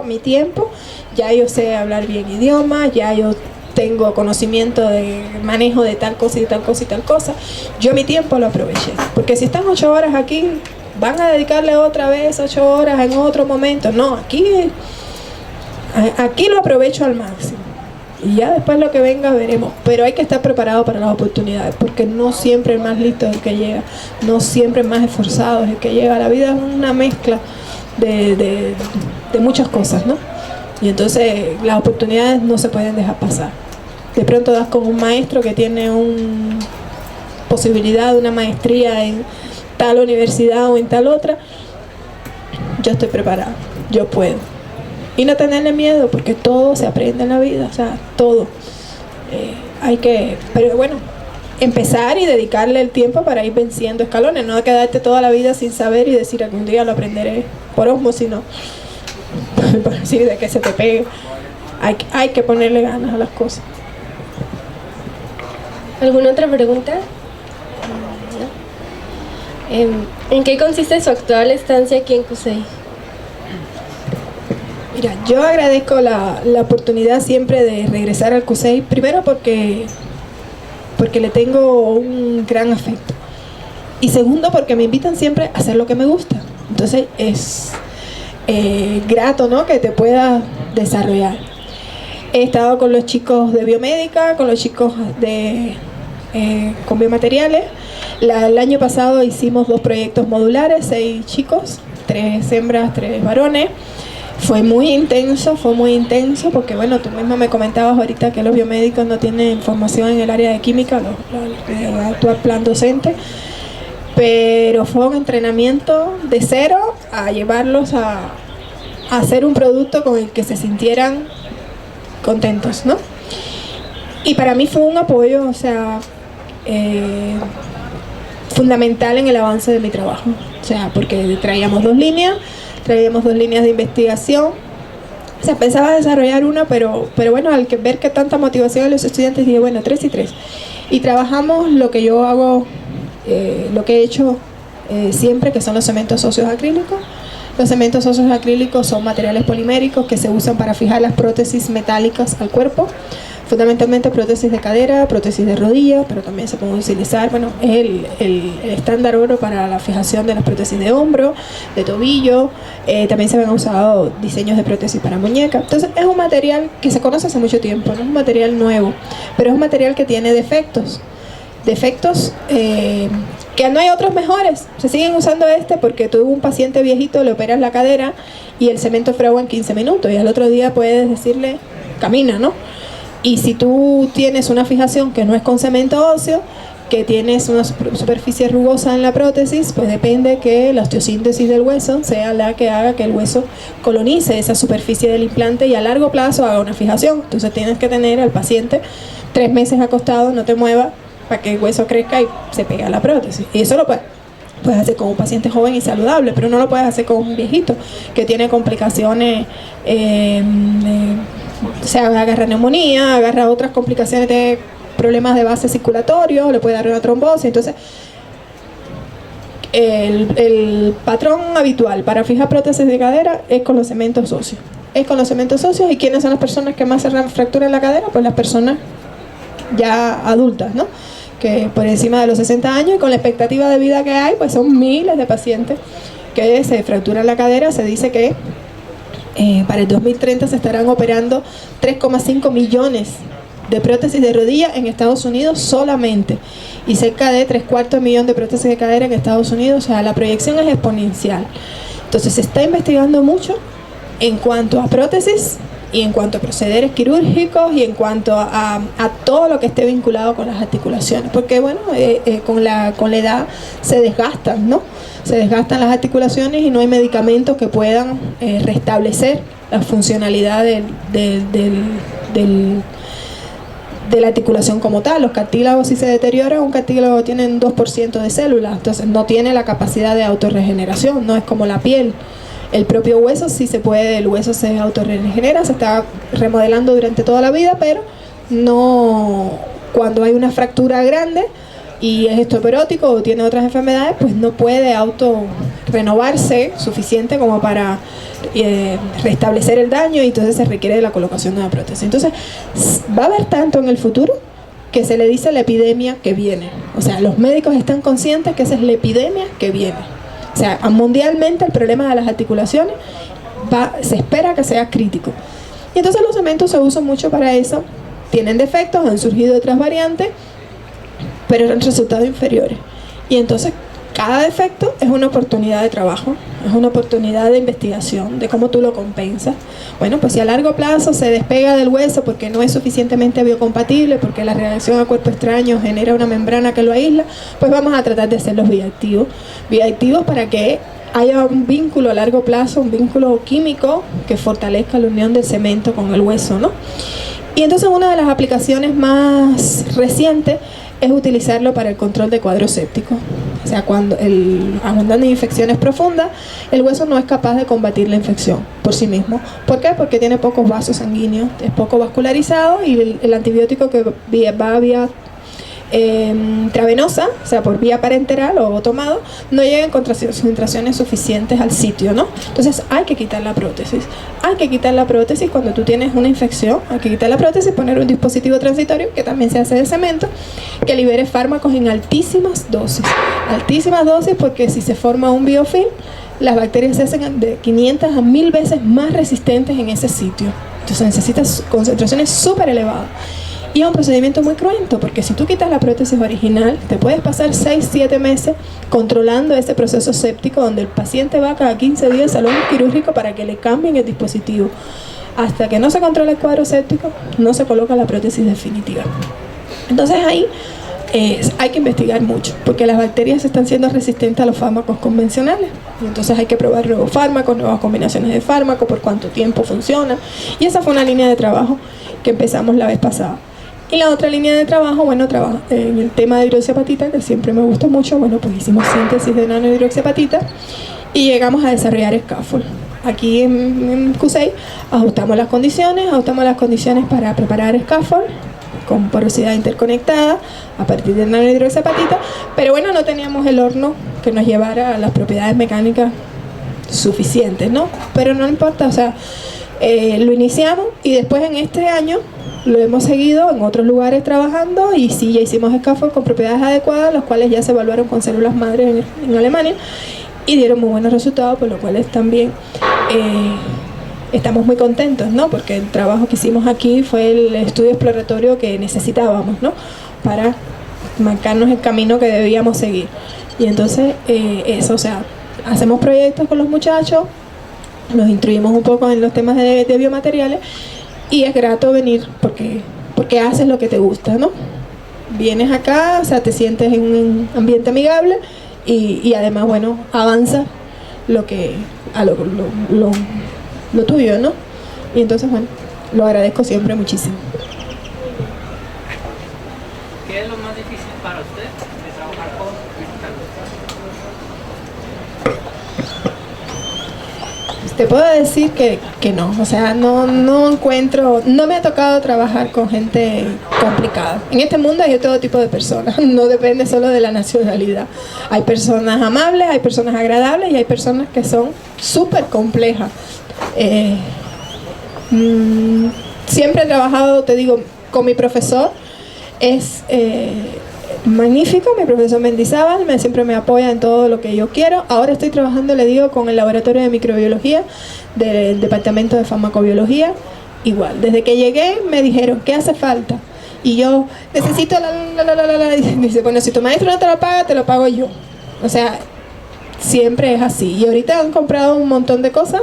mi tiempo, ya yo sé hablar bien idiomas, ya yo tengo conocimiento de manejo de tal cosa y tal cosa y tal cosa. Yo mi tiempo lo aproveché, porque si están 8 horas aquí, van a dedicarle otra vez 8 horas en otro momento. No, aquí lo aprovecho al máximo y ya después lo que venga veremos, pero hay que estar preparado para las oportunidades, porque no siempre el más listo es el que llega, no siempre el más esforzado es el que llega. La vida es una mezcla de muchas cosas, ¿no? Y entonces las oportunidades no se pueden dejar pasar. De pronto das con un maestro que tiene una posibilidad de una maestría en tal universidad o en tal otra. Yo estoy preparada, yo puedo. Y no tenerle miedo, porque todo se aprende en la vida, o sea, todo. Pero bueno, empezar y dedicarle el tiempo para ir venciendo escalones, no quedarte toda la vida sin saber y decir algún día lo aprenderé por osmosis, no. Por decir de que se te pegue. Hay que ponerle ganas a las cosas. ¿Alguna otra pregunta? ¿En qué consiste su actual estancia aquí en CUSEI? Mira, yo agradezco la oportunidad siempre de regresar al CUSEI, primero porque le tengo un gran afecto, y segundo porque me invitan siempre a hacer lo que me gusta. Entonces es grato, ¿no?, que te puedas desarrollar. He estado con los chicos de biomédica, con los chicos con biomateriales. El año pasado hicimos 2 proyectos modulares, 6 chicos, 3 hembras, 3 varones. Fue muy intenso porque, bueno, tú misma me comentabas ahorita que los biomédicos no tienen formación en el área de química, el actual plan docente. Pero fue un entrenamiento de cero a llevarlos a hacer un producto con el que se sintieran contentos, ¿no? Y para mí fue un apoyo, o sea, fundamental en el avance de mi trabajo. O sea, porque traíamos 2 líneas de investigación. O sea, pensaba desarrollar una, pero bueno, al ver que tanta motivación en los estudiantes, dije, bueno, 3 y 3. Y trabajamos lo que yo hago, lo que he hecho siempre, que son los cementos óseos acrílicos. Los cementos óseos acrílicos son materiales poliméricos que se usan para fijar las prótesis metálicas al cuerpo, fundamentalmente prótesis de cadera, prótesis de rodilla, pero también se puede utilizar, bueno, es el estándar oro para la fijación de las prótesis de hombro, de tobillo. También se han usado diseños de prótesis para muñeca. Entonces es un material que se conoce hace mucho tiempo, no es un material nuevo, pero es un material que tiene defectos que no hay otros mejores. Se siguen usando porque tuvo un paciente viejito, le operas la cadera y el cemento fragua en 15 minutos y al otro día puedes decirle, camina, ¿no? Y si tú tienes una fijación que no es con cemento óseo, que tienes una superficie rugosa en la prótesis, pues depende que la osteosíntesis del hueso sea la que haga que el hueso colonice esa superficie del implante y a largo plazo haga una fijación. Entonces tienes que tener al paciente 3 meses acostado, no te mueva, para que el hueso crezca y se pegue a la prótesis. Y eso lo puedes hacer con un paciente joven y saludable, pero no lo puedes hacer con un viejito que tiene complicaciones, o sea, agarra neumonía, agarra otras complicaciones de problemas de base circulatorio, le puede dar una trombosis. Entonces, el patrón habitual para fijar prótesis de cadera es con los cementos óseos. Es con los cementos óseos. ¿Y quiénes son las personas que más se fracturan la cadera? Pues las personas ya adultas, ¿no? Que por encima de los 60 años y con la expectativa de vida que hay, pues son miles de pacientes que se fracturan la cadera. Se dice que para el 2030 se estarán operando 3,5 millones de prótesis de rodilla en Estados Unidos solamente, y cerca de 3/4 millón de prótesis de cadera en Estados Unidos. O sea, la proyección es exponencial. Entonces se está investigando mucho en cuanto a prótesis y en cuanto a procederes quirúrgicos y en cuanto a todo lo que esté vinculado con las articulaciones, porque bueno, con la edad se desgastan, ¿no? Se desgastan las articulaciones y no hay medicamentos que puedan restablecer la funcionalidad de la articulación como tal. Los cartílagos, si se deterioran, un cartílago tiene un 2% de células, entonces no tiene la capacidad de autorregeneración, no es como la piel. El propio hueso sí se puede, el hueso se autorregenera, se está remodelando durante toda la vida, pero no cuando hay una fractura grande y es osteoporótico o tiene otras enfermedades, pues no puede autorrenovarse suficiente como para restablecer el daño, y entonces se requiere de la colocación de una prótesis. Entonces va a haber tanto en el futuro que se le dice la epidemia que viene. O sea, los médicos están conscientes que esa es la epidemia que viene. O sea, mundialmente el problema de las articulaciones se espera que sea crítico. Y entonces los cementos se usan mucho para eso. Tienen defectos, han surgido otras variantes, pero eran resultados inferiores. Y entonces cada defecto es una oportunidad de trabajo, es una oportunidad de investigación, de cómo tú lo compensas. Bueno, pues si a largo plazo se despega del hueso porque no es suficientemente biocompatible, porque la reacción a cuerpo extraño genera una membrana que lo aísla, pues vamos a tratar de hacerlos bioactivos para que haya un vínculo a largo plazo, un vínculo químico que fortalezca la unión del cemento con el hueso, ¿no? Y entonces una de las aplicaciones más recientes es utilizarlo para el control de cuadros sépticos. O sea, cuando abundan infecciones profundas, el hueso no es capaz de combatir la infección por sí mismo. ¿Por qué? Porque tiene pocos vasos sanguíneos, es poco vascularizado, y el antibiótico que va vía intravenosa, o sea, por vía parenteral o tomado, no llega en concentraciones suficientes al sitio, ¿no? Entonces hay que quitar la prótesis. Hay que quitar la prótesis cuando tú tienes una infección. Hay que quitar la prótesis, poner un dispositivo transitorio, que también se hace de cemento, que libere fármacos en altísimas dosis. Altísimas dosis, porque si se forma un biofilm, las bacterias se hacen de 500 a 1000 veces más resistentes en ese sitio. Entonces necesitas concentraciones súper elevadas. Y es un procedimiento muy cruento, porque si tú quitas la prótesis original, te puedes pasar 6-7 meses controlando ese proceso séptico, donde el paciente va cada 15 días al salón quirúrgico para que le cambien el dispositivo. Hasta que no se controla el cuadro séptico, no se coloca la prótesis definitiva. Entonces ahí hay que investigar mucho, porque las bacterias están siendo resistentes a los fármacos convencionales. Y entonces hay que probar nuevos fármacos, nuevas combinaciones de fármacos, por cuánto tiempo funcionan. Y esa fue una línea de trabajo que empezamos la vez pasada. Y la otra línea de trabajo, bueno, trabajo en el tema de hidroxiapatita, que siempre me gustó mucho. Bueno, pues hicimos síntesis de nanohidroxiapatita y llegamos a desarrollar scaffold. Aquí en CUSEI ajustamos las condiciones para preparar scaffold con porosidad interconectada a partir de nanohidroxiapatita, pero bueno, no teníamos el horno que nos llevara a las propiedades mecánicas suficientes, ¿no? Pero no importa, o sea, lo iniciamos y después en este año lo hemos seguido en otros lugares trabajando, y sí, ya hicimos scaffold con propiedades adecuadas, los cuales ya se evaluaron con células madre en Alemania y dieron muy buenos resultados, por lo cual también estamos muy contentos, ¿no? Porque el trabajo que hicimos aquí fue el estudio exploratorio que necesitábamos, ¿no? Para marcarnos el camino que debíamos seguir. Y entonces eso, o sea, hacemos proyectos con los muchachos, nos instruimos un poco en los temas de biomateriales, y es grato venir porque haces lo que te gusta, ¿no? vienes acá, o sea, te sientes en un ambiente amigable y además, bueno, avanza lo tuyo, ¿no? Y entonces, bueno, lo agradezco siempre muchísimo. ¿Qué es lo más difícil para usted de trabajar con mexicanos? Te puedo decir que no, o sea, no encuentro, no me ha tocado trabajar con gente complicada. En este mundo hay todo tipo de personas, no depende solo de la nacionalidad. Hay personas amables, hay personas agradables y hay personas que son súper complejas. Siempre he trabajado, te digo, con mi profesor, es magnífico, mi profesor Mendizábal, siempre me apoya en todo lo que yo quiero. Ahora estoy trabajando, le digo, con el laboratorio de microbiología del departamento de farmacobiología. Igual, desde que llegué me dijeron, ¿qué hace falta? Y yo, necesito y dice, bueno, si tu maestro no te lo paga, te lo pago yo. O sea, siempre es así. Y ahorita han comprado un montón de cosas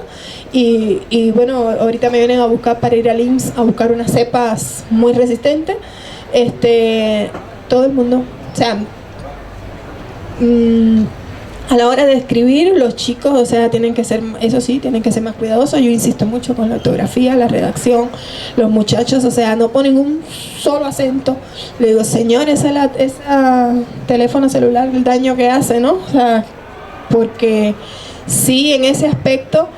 y bueno, ahorita me vienen a buscar para ir al IMSS a buscar unas cepas muy resistentes. Todo el mundo, o sea, a la hora de escribir, los chicos, o sea, tienen que ser, eso sí, tienen que ser más cuidadosos. Yo insisto mucho con la ortografía, la redacción. Los muchachos, o sea, no ponen un solo acento. Le digo, señor, esa teléfono celular, el daño que hace, ¿no? O sea, porque sí, en ese aspecto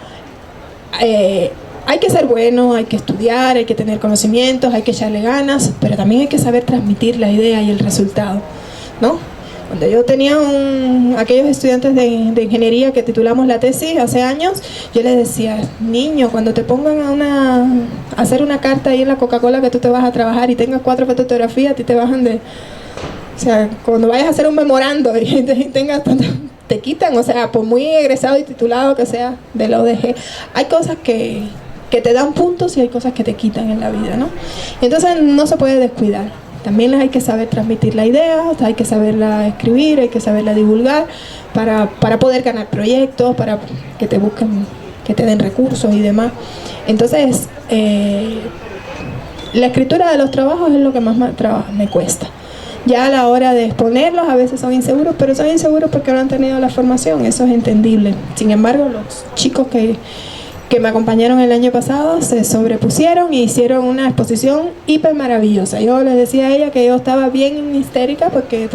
hay que ser bueno, hay que estudiar, hay que tener conocimientos, hay que echarle ganas, pero también hay que saber transmitir la idea y el resultado, ¿no? Cuando yo tenía aquellos estudiantes de ingeniería que titulamos la tesis hace años, yo les decía, niño, cuando te pongan a hacer una carta ahí en la Coca-Cola que tú te vas a trabajar y tengas 4 fotografías, a ti te bajan de... O sea, cuando vayas a hacer un memorando y tengas te quitan, o sea, por muy egresado y titulado que sea de la ODG, hay cosas que te dan puntos y hay cosas que te quitan en la vida, ¿no? Entonces no se puede descuidar. También hay que saber transmitir la idea, o sea, hay que saberla escribir, hay que saberla divulgar para poder ganar proyectos, para que te busquen, que te den recursos y demás. Entonces, la escritura de los trabajos es lo que más me cuesta. Ya a la hora de exponerlos a veces son inseguros, pero son inseguros porque no han tenido la formación, eso es entendible. Sin embargo, los chicos que me acompañaron el año pasado se sobrepusieron y hicieron una exposición hiper maravillosa. Yo les decía a ella que yo estaba bien histérica porque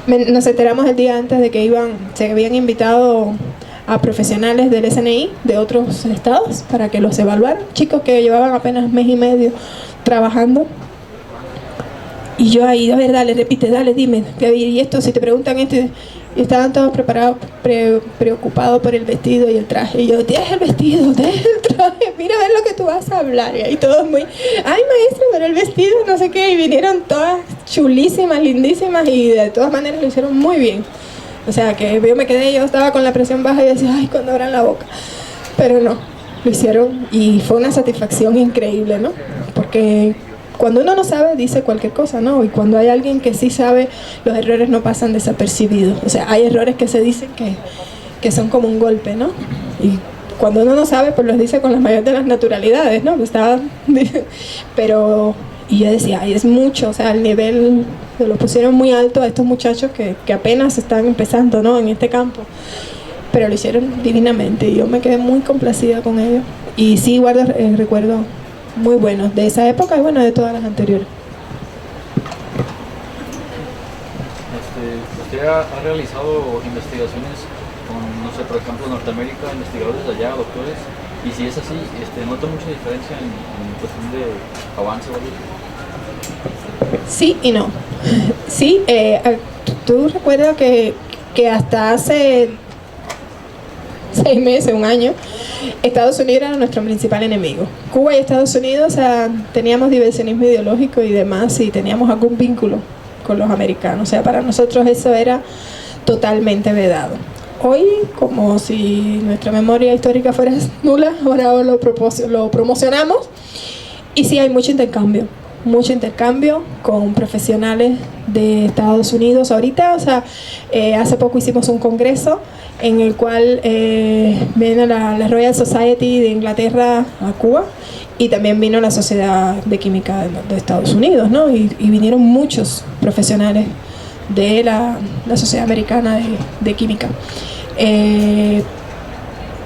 nos enteramos el día antes de que se habían invitado a profesionales del SNI de otros estados para que los evaluaran, chicos que llevaban apenas mes y medio trabajando. Y yo ahí, a ver, dale, repite, dale, dime, y esto, si te preguntan esto, y estaban todos preparados, preocupados por el vestido y el traje. Y yo, deja el vestido, deja el traje, mira a ver lo que tú vas a hablar. Y ahí todos muy, ay maestra, pero el vestido, no sé qué. Y vinieron todas chulísimas, lindísimas y de todas maneras lo hicieron muy bien. O sea, que yo me quedé, yo estaba con la presión baja y decía, ay, cuando abran la boca. Pero no, lo hicieron y fue una satisfacción increíble, ¿no? Porque cuando uno no sabe, dice cualquier cosa, ¿no? Y cuando hay alguien que sí sabe, los errores no pasan desapercibidos. O sea, hay errores que se dicen que son como un golpe, ¿no? Y cuando uno no sabe, pues los dice con la mayor de las naturalidades, ¿no? Pero, y yo decía, ay, es mucho, o sea, el nivel lo pusieron muy alto a estos muchachos que apenas están empezando, ¿no? En este campo. Pero lo hicieron divinamente y yo me quedé muy complacida con ellos. Y sí guardo recuerdos muy buenos de esa época y bueno, de todas las anteriores. ¿Usted ha realizado investigaciones con, no sé, por ejemplo, Norteamérica, investigadores de allá, doctores? Y si es así, ¿nota mucha diferencia en cuestión de avance o algo? Sí y no. Sí, tú recuerdas que hasta hace 6 meses, un año, Estados Unidos era nuestro principal enemigo. Cuba y Estados Unidos, o sea, teníamos diversionismo ideológico y demás y teníamos algún vínculo con los americanos. O sea, para nosotros eso era totalmente vedado. Hoy, como si nuestra memoria histórica fuera nula, ahora lo promocionamos y sí hay mucho intercambio. mucho intercambio con profesionales de Estados Unidos ahorita. O sea, hace poco hicimos un congreso en el cual vino la Royal Society de Inglaterra a Cuba, y también vino la Sociedad de Química de Estados Unidos, ¿no? Y vinieron muchos profesionales de la Sociedad Americana de Química.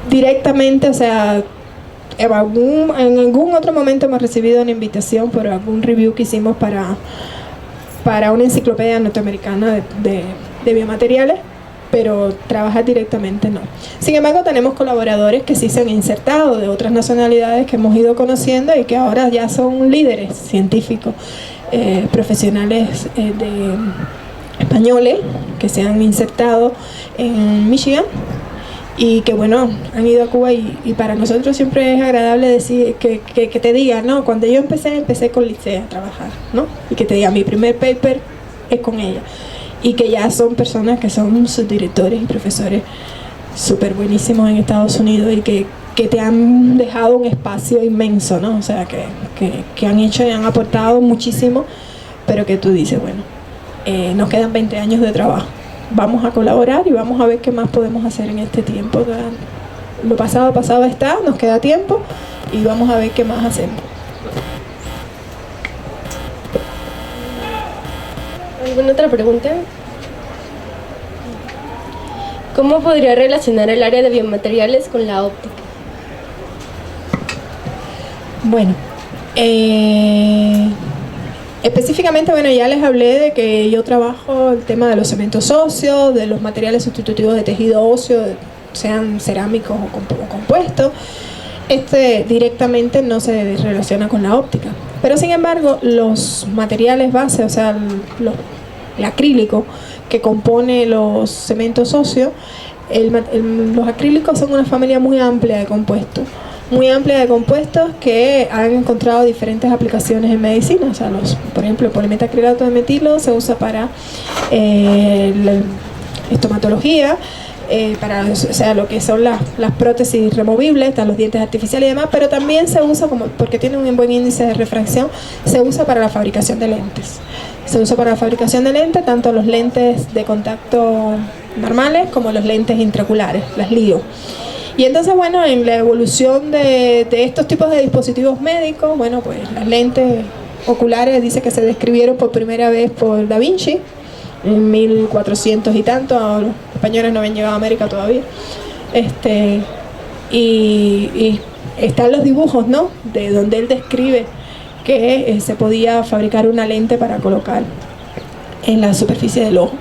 Directamente, o sea, en algún otro momento hemos recibido una invitación por algún review que hicimos para una enciclopedia norteamericana de biomateriales, pero trabajar directamente no. Sin embargo, tenemos colaboradores que sí se han insertado de otras nacionalidades que hemos ido conociendo y que ahora ya son líderes científicos, profesionales españoles que se han insertado en Michigan y que bueno, han ido a Cuba, y para nosotros siempre es agradable decir que te digan, ¿no? Cuando yo empecé con Licea a trabajar, ¿no? Y que te diga, mi primer paper es con ella, y que ya son personas que son subdirectores y profesores súper buenísimos en Estados Unidos y que te han dejado un espacio inmenso, ¿no? O sea, que han hecho y han aportado muchísimo, pero que tú dices, bueno, nos quedan 20 años de trabajo, vamos a colaborar y vamos a ver qué más podemos hacer en este tiempo. Lo pasado está, nos queda tiempo y vamos a ver qué más hacemos. ¿Alguna otra pregunta? ¿Cómo podría relacionar el área de biomateriales con la óptica? Bueno, específicamente, bueno, ya les hablé de que yo trabajo el tema de los cementos óseos, de los materiales sustitutivos de tejido óseo, sean cerámicos o compuestos. Directamente no se relaciona con la óptica. Pero sin embargo, los materiales base, o sea, el acrílico que compone los cementos óseos, los acrílicos son una familia muy amplia de compuestos. Que han encontrado diferentes aplicaciones en medicina. O sea, por ejemplo, el polimetacrilato de metilo se usa para la estomatología, para, o sea, lo que son las prótesis removibles, están los dientes artificiales y demás, pero también se usa, porque tiene un buen índice de refracción, se usa para la fabricación de lentes. Tanto los lentes de contacto normales como los lentes intraoculares, las LIO. Y entonces, bueno, en la evolución de estos tipos de dispositivos médicos, bueno, pues las lentes oculares dice que se describieron por primera vez por Da Vinci en 1400 y tanto. Los españoles no habían llegado a América todavía. Y están los dibujos, ¿no? De donde él describe que se podía fabricar una lente para colocar en la superficie del ojo.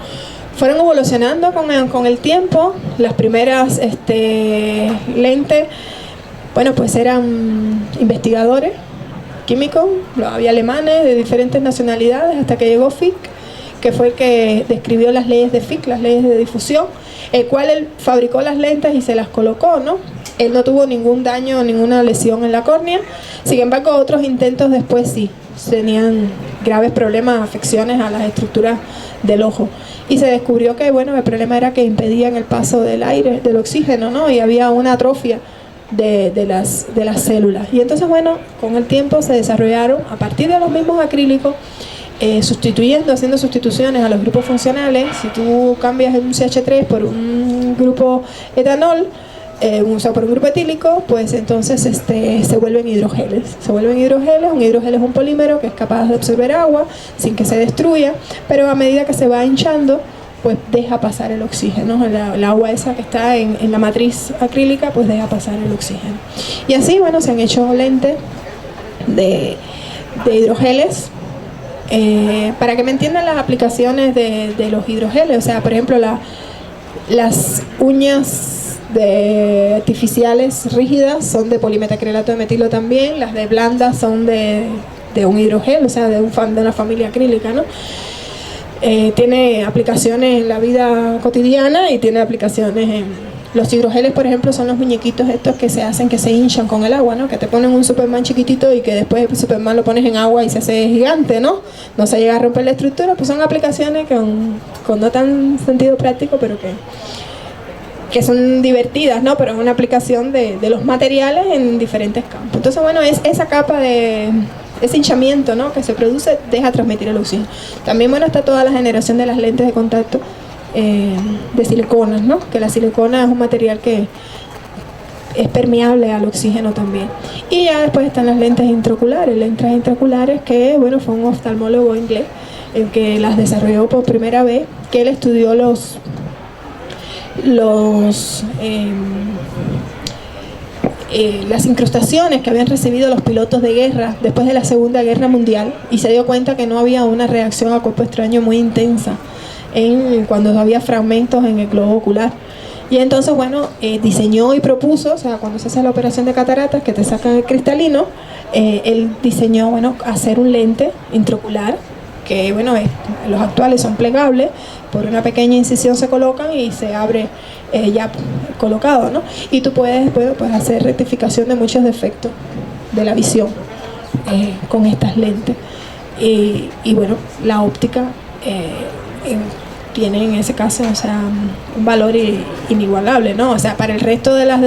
Fueron evolucionando con el tiempo. Las primeras lentes, bueno, pues eran investigadores químicos, había alemanes de diferentes nacionalidades, hasta que llegó Fick, que fue el que describió las leyes de Fick, las leyes de difusión, el cual él fabricó las lentes y se las colocó, ¿no? Él no tuvo ningún daño, ninguna lesión en la córnea. Sin embargo, otros intentos después sí tenían graves problemas, afecciones a las estructuras del ojo. Y se descubrió que, bueno, el problema era que impedían el paso del aire, del oxígeno, ¿no? Y había una atrofia de las células. Y entonces, bueno, con el tiempo se desarrollaron, a partir de los mismos acrílicos, haciendo sustituciones a los grupos funcionales. Si tú cambias un CH3 por un grupo etanol, por un grupo etílico, pues entonces se vuelven hidrogeles. Un hidrogel es un polímero que es capaz de absorber agua sin que se destruya, pero a medida que se va hinchando, pues deja pasar el oxígeno. El agua esa que está en la matriz acrílica, pues deja pasar el oxígeno. Y así, bueno, se han hecho lentes de hidrogeles. Para que me entiendan las aplicaciones de los hidrogeles, o sea, por ejemplo, las uñas artificiales rígidas son de polimetacrilato de metilo también, las de blandas son de un hidrogel, o sea, de una familia acrílica, ¿no? Tiene aplicaciones en la vida cotidiana y tiene aplicaciones en... Los hidrogeles, por ejemplo, son los muñequitos estos que se hacen, que se hinchan con el agua, ¿no? Que te ponen un Superman chiquitito y que después el Superman lo pones en agua y se hace gigante, ¿no? No se llega a romper la estructura, pues son aplicaciones con no tan sentido práctico, pero que son divertidas, ¿no? Pero es una aplicación de los materiales en diferentes campos. Entonces, bueno, es esa capa de ese hinchamiento, ¿no?, que se produce, deja transmitir el oxígeno. También, bueno, está toda la generación de las lentes de contacto de siliconas, ¿no?, que la silicona es un material que es permeable al oxígeno también. Y ya después están las lentes intraoculares que, bueno, fue un oftalmólogo inglés el que las desarrolló por primera vez, que él estudió las incrustaciones que habían recibido los pilotos de guerra después de la Segunda Guerra Mundial, y se dio cuenta que no había una reacción a cuerpo extraño muy intensa cuando había fragmentos en el globo ocular. Y entonces, bueno, diseñó y propuso, o sea, cuando se hace la operación de cataratas, que te sacan el cristalino, él diseñó, bueno, hacer un lente intraocular, que, bueno, los actuales son plegables, por una pequeña incisión se colocan y se abre ya colocado, ¿no? Y tú puedes, bueno, pues hacer rectificación de muchos defectos de la visión con estas lentes. Y bueno, la óptica tiene en ese caso, o sea, un valor inigualable, ¿no? O sea, para el resto de los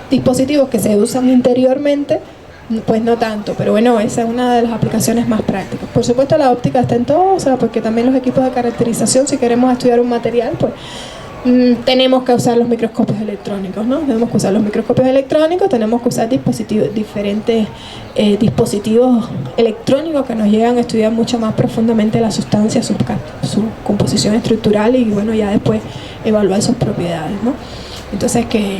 dispositivos que se usan interiormente, pues no tanto, pero bueno, esa es una de las aplicaciones más prácticas. Por supuesto, la óptica está en todo, o sea, porque también los equipos de caracterización, si queremos estudiar un material, pues tenemos que usar los microscopios electrónicos, ¿no? Tenemos que usar los microscopios electrónicos, tenemos que usar diferentes dispositivos electrónicos que nos llegan a estudiar mucho más profundamente la sustancia, su composición estructural y, bueno, ya después evaluar sus propiedades, ¿no? Entonces, que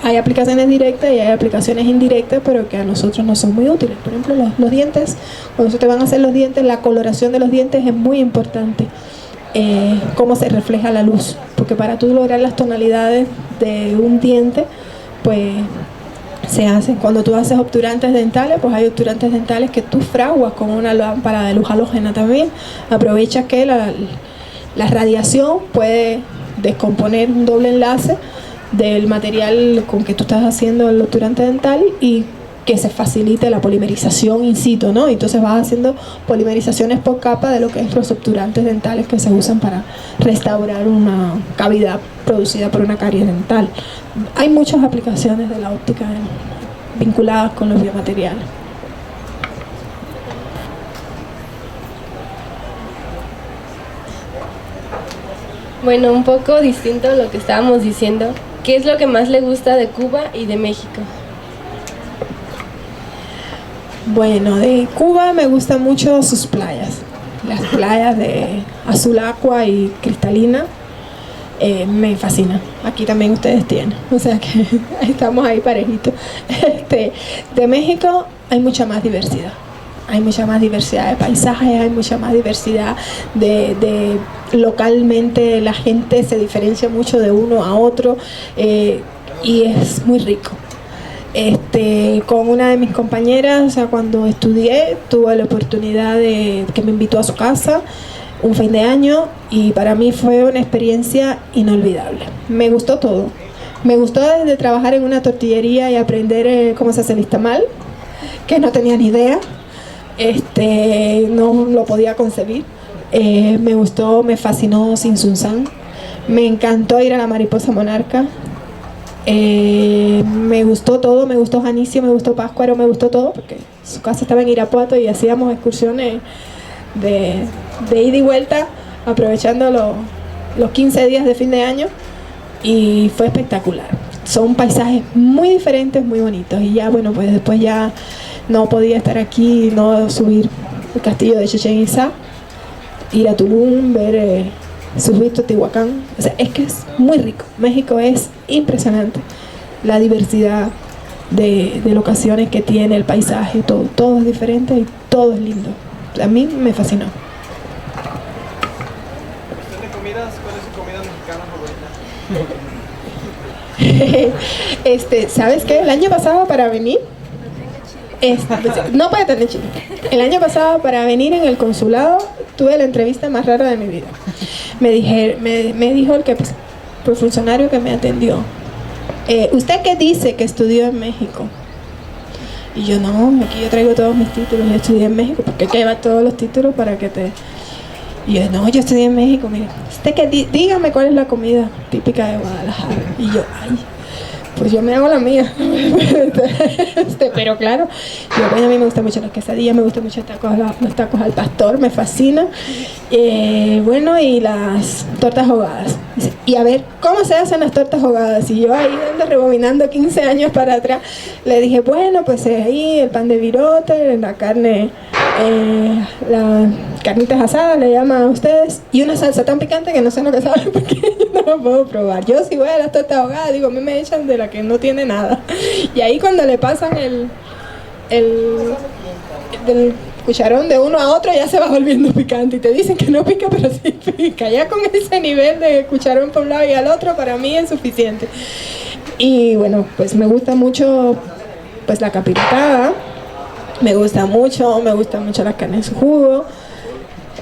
hay aplicaciones directas y hay aplicaciones indirectas, pero que a nosotros no son muy útiles. Por ejemplo, los dientes, cuando se te van a hacer los dientes, la coloración de los dientes es muy importante. Cómo se refleja la luz, porque para tú lograr las tonalidades de un diente, pues se hacen. Cuando tú haces obturantes dentales, pues hay obturantes dentales que tú fraguas con una lámpara de luz halógena también. Aprovecha que la radiación puede descomponer un doble enlace del material con que tú estás haciendo el obturante dental y que se facilite la polimerización in situ, ¿no? Entonces vas haciendo polimerizaciones por capa de lo que es los obturantes dentales que se usan para restaurar una cavidad producida por una caries dental. Hay muchas aplicaciones de la óptica vinculadas con los biomateriales. Bueno, un poco distinto a lo que estábamos diciendo. ¿Qué es lo que más le gusta de Cuba y de México? Bueno, de Cuba me gustan mucho sus playas. Las playas de azul agua y cristalina me fascinan. Aquí también ustedes tienen, o sea que estamos ahí parejitos. De México hay mucha más diversidad. Hay mucha más diversidad de paisajes, hay mucha más diversidad de localmente la gente se diferencia mucho de uno a otro y es muy rico. Con una de mis compañeras, o sea, cuando estudié, tuve la oportunidad de que me invitó a su casa un fin de año y para mí fue una experiencia inolvidable. Me gustó todo. Me gustó desde trabajar en una tortillería y aprender cómo se hace el nixtamal, que no tenía ni idea. No lo podía concebir. Me gustó, me fascinó Tzintzuntzán. Me encantó ir a la Mariposa Monarca. Me gustó todo, me gustó Janicio, me gustó Páscuaro, me gustó todo, porque su casa estaba en Irapuato y hacíamos excursiones de ida y vuelta, aprovechando los 15 días de fin de año, y fue espectacular. Son paisajes muy diferentes, muy bonitos, y ya, bueno, pues después ya no podía estar aquí, no subir el castillo de Chichén Itzá, ir a Tulum, ver sus vistos Teotihuacán. O sea, es que es muy rico. México es impresionante, la diversidad de locaciones que tiene, el paisaje, todo es diferente y todo es lindo. A mí me fascinó. ¿De comidas? ¿Cuál es su comida mexicana favorita? ¿Sabes qué? El año pasado para venir no puede tener chile. El año pasado para venir en el consulado tuve la entrevista más rara de mi vida. Me dijo el funcionario que me atendió, ¿usted qué dice que estudió en México? Y yo, no, aquí yo traigo todos mis títulos, yo estudié en México, porque hay que llevar todos los títulos para que te... Y yo, no, yo estudié en México, mire, usted dígame cuál es la comida típica de Guadalajara. Y yo, ay, pues yo me hago la mía. Pero claro, bueno, a mí me gustan mucho las quesadillas, me gustan mucho los tacos al pastor, me fascina. Bueno, y las tortas ahogadas. Y a ver, ¿cómo se hacen las tortas ahogadas? Y yo ahí ando rebobinando 15 años para atrás, le dije, bueno, pues ahí el pan de virote, la carne, las carnitas asadas le llaman a ustedes, y una salsa tan picante que no sé lo que sabe porque yo no la puedo probar. Yo si voy a las tortas ahogadas, digo, a mí me echan de la que no tiene nada. Y ahí cuando le pasan del cucharón de uno a otro ya se va volviendo picante y te dicen que no pica, pero sí pica. Ya con ese nivel de cucharón por un lado y al otro para mí es suficiente. Y bueno, pues me gusta mucho pues la capirotada, me gusta mucho las carnes en jugo.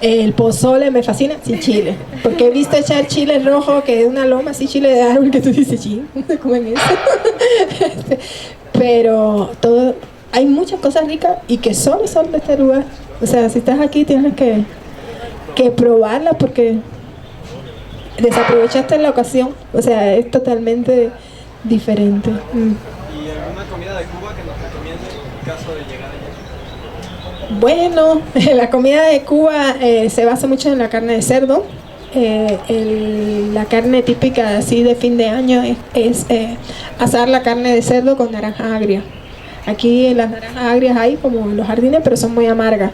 El pozole me fascina sin chile, porque he visto echar chile rojo que es una loma, así chile de árbol que tú dices, sí, ¿cómo comen eso? Pero todo, hay muchas cosas ricas y que solo son de este lugar. O sea, si estás aquí tienes que probarlas porque desaprovechaste la ocasión. O sea, es totalmente diferente. ¿Y alguna comida de Cuba que nos recomiende en caso de llegar allá? Bueno, la comida de Cuba se basa mucho en la carne de cerdo. La carne típica así de fin de año es asar la carne de cerdo con naranja agria. Aquí las naranjas agrias hay como en los jardines, pero son muy amargas.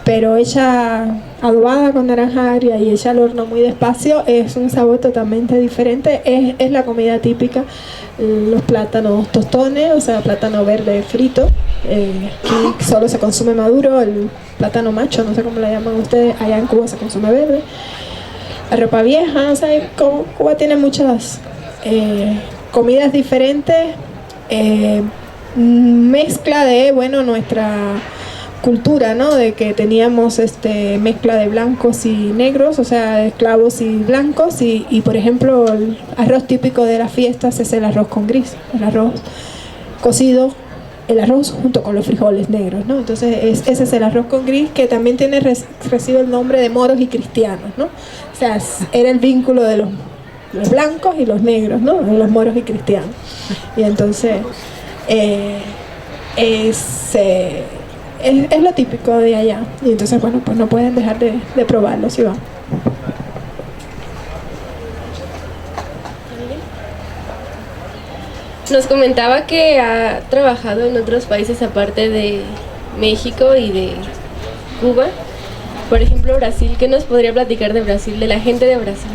Pero hecha adobada con naranja agria y hecha al horno muy despacio es un sabor totalmente diferente. Es la comida típica. Los plátanos tostones, o sea, plátano verde frito. Aquí solo se consume maduro, el plátano macho, no sé cómo le llaman ustedes, allá en Cuba se consume verde. La ropa vieja, o sea, Cuba tiene muchas comidas diferentes, mezcla de, bueno, nuestra cultura, ¿no? De que teníamos mezcla de blancos y negros, o sea, de esclavos y blancos, y por ejemplo el arroz típico de las fiestas es el arroz con gris, el arroz cocido, el arroz junto con los frijoles negros, ¿no? Entonces ese es el arroz con gris que también recibe el nombre de moros y cristianos, ¿no? O sea, era el vínculo de los blancos y los negros, ¿no? De los moros y cristianos. Y entonces es lo típico de allá. Y entonces, bueno, pues no pueden dejar de probarlo si van. Nos comentaba que ha trabajado en otros países aparte de México y de Cuba. Por ejemplo, Brasil. ¿Qué nos podría platicar de Brasil, de la gente de Brasil?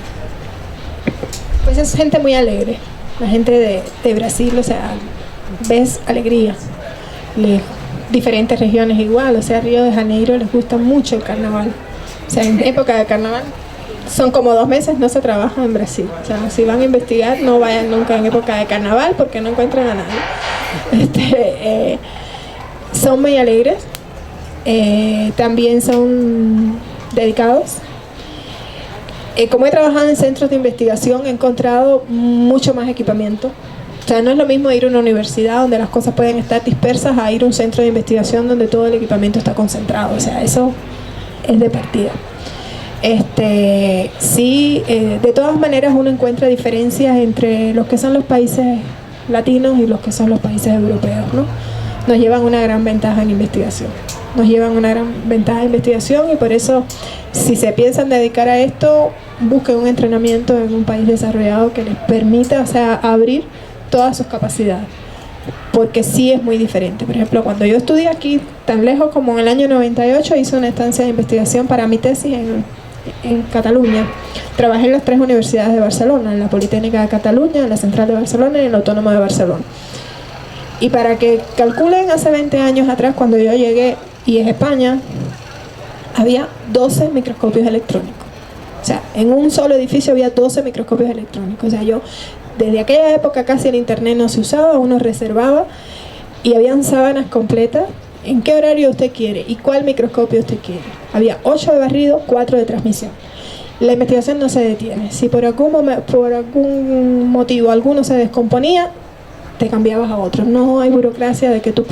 Pues es gente muy alegre. La gente de Brasil, o sea, ves alegría. Diferentes regiones igual, o sea, Río de Janeiro les gusta mucho el carnaval. O sea, en época de carnaval son como 2 meses, no se trabaja en Brasil. O sea, si van a investigar, no vayan nunca en época de carnaval porque no encuentran a nadie. Son muy alegres, también son dedicados. Como he trabajado en centros de investigación, he encontrado mucho más equipamiento. O sea, no es lo mismo ir a una universidad donde las cosas pueden estar dispersas a ir a un centro de investigación donde todo el equipamiento está concentrado. O sea, eso es de partida. Sí, de todas maneras uno encuentra diferencias entre los que son los países latinos y los que son los países europeos, ¿no? Nos llevan una gran ventaja en investigación. Y por eso, si se piensan dedicar a esto, busquen un entrenamiento en un país desarrollado que les permita, o sea, abrir todas sus capacidades, porque sí es muy diferente. Por ejemplo, cuando yo estudié aquí, tan lejos como en el año 98, hice una estancia de investigación para mi tesis en Cataluña. Trabajé en las 3 universidades de Barcelona, en la Politécnica de Cataluña, en la Central de Barcelona y en la Autónoma de Barcelona. Y para que calculen, hace 20 años atrás, cuando yo llegué, y en España, había 12 microscopios electrónicos. O sea, en un solo edificio había 12 microscopios electrónicos. O sea, desde aquella época casi el internet no se usaba, uno reservaba y habían sábanas completas. ¿En qué horario usted quiere? ¿Y cuál microscopio usted quiere? Había 8 de barrido, 4 de transmisión. La investigación no se detiene. Si por algún motivo alguno se descomponía, te cambiabas a otro. No hay burocracia de que tú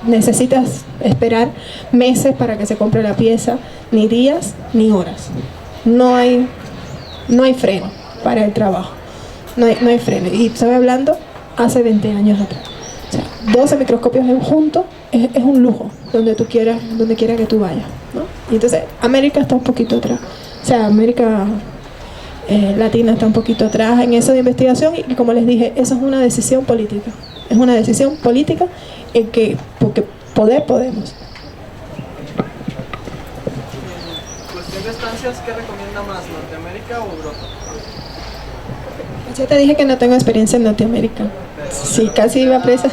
necesitas esperar meses para que se compre la pieza, ni días, ni horas. No hay freno para el trabajo. No hay freno. Y estoy hablando hace 20 años atrás. O sea, 12 microscopios juntos es un lujo donde quiera que tú vayas, ¿no? Y entonces América está un poquito atrás. O sea, América Latina está un poquito atrás en eso de investigación y como les dije, eso es una decisión política. Es una decisión política en que, porque poder podemos. Cuestión de estancias, ¿qué recomienda más, Norteamérica o Europa? Ya te dije que no tengo experiencia en Norteamérica. Sí, casi iba presa.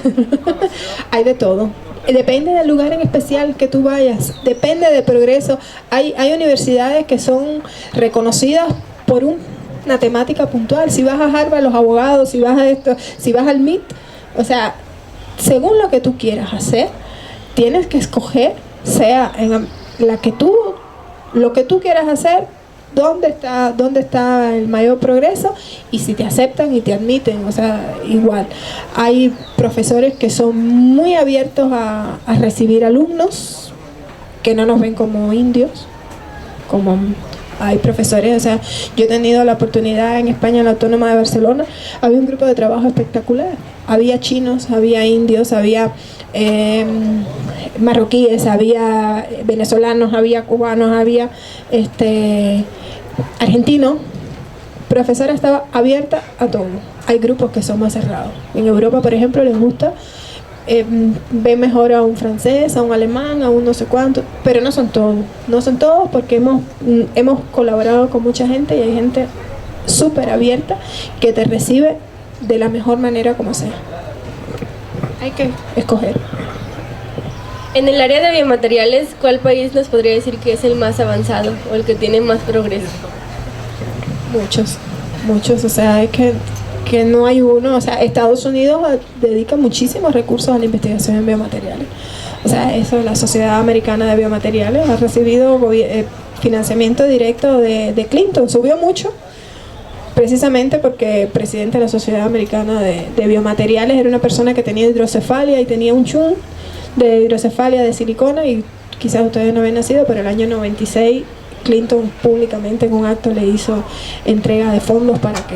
Hay de todo. Depende del lugar en especial que tú vayas. Depende del progreso. Hay universidades que son reconocidas por una temática puntual. Si vas a Harvard, los abogados, si vas a esto, si vas al MIT, o sea, según lo que tú quieras hacer, tienes que escoger, sea en lo que tú quieras hacer, dónde está el mayor progreso y si te aceptan y te admiten. O sea, igual hay profesores que son muy abiertos a recibir alumnos que no nos ven como indios, como hay profesores. O sea, yo he tenido la oportunidad en España, en la Autónoma de Barcelona, había un grupo de trabajo espectacular, había chinos, había indios, había marroquíes, había venezolanos, había cubanos, había argentinos. Profesora estaba abierta a todo. Hay grupos que son más cerrados. En Europa, por ejemplo, les gusta ve mejor a un francés, a un alemán, a un no sé cuánto, pero no son todos porque hemos colaborado con mucha gente y hay gente súper abierta que te recibe de la mejor manera como sea. Hay que escoger. En el área de biomateriales, ¿cuál país nos podría decir que es el más avanzado o el que tiene más progreso? Muchos, o sea, es que no hay uno. O sea, Estados Unidos dedica muchísimos recursos a la investigación en biomateriales. O sea, la Sociedad Americana de Biomateriales ha recibido financiamiento directo de Clinton, subió mucho, precisamente porque el presidente de la Sociedad Americana de Biomateriales era una persona que tenía hidrocefalia y tenía un chun de hidrocefalia de silicona, y quizás ustedes no habían nacido, pero el año 96 Clinton públicamente en un acto le hizo entrega de fondos para que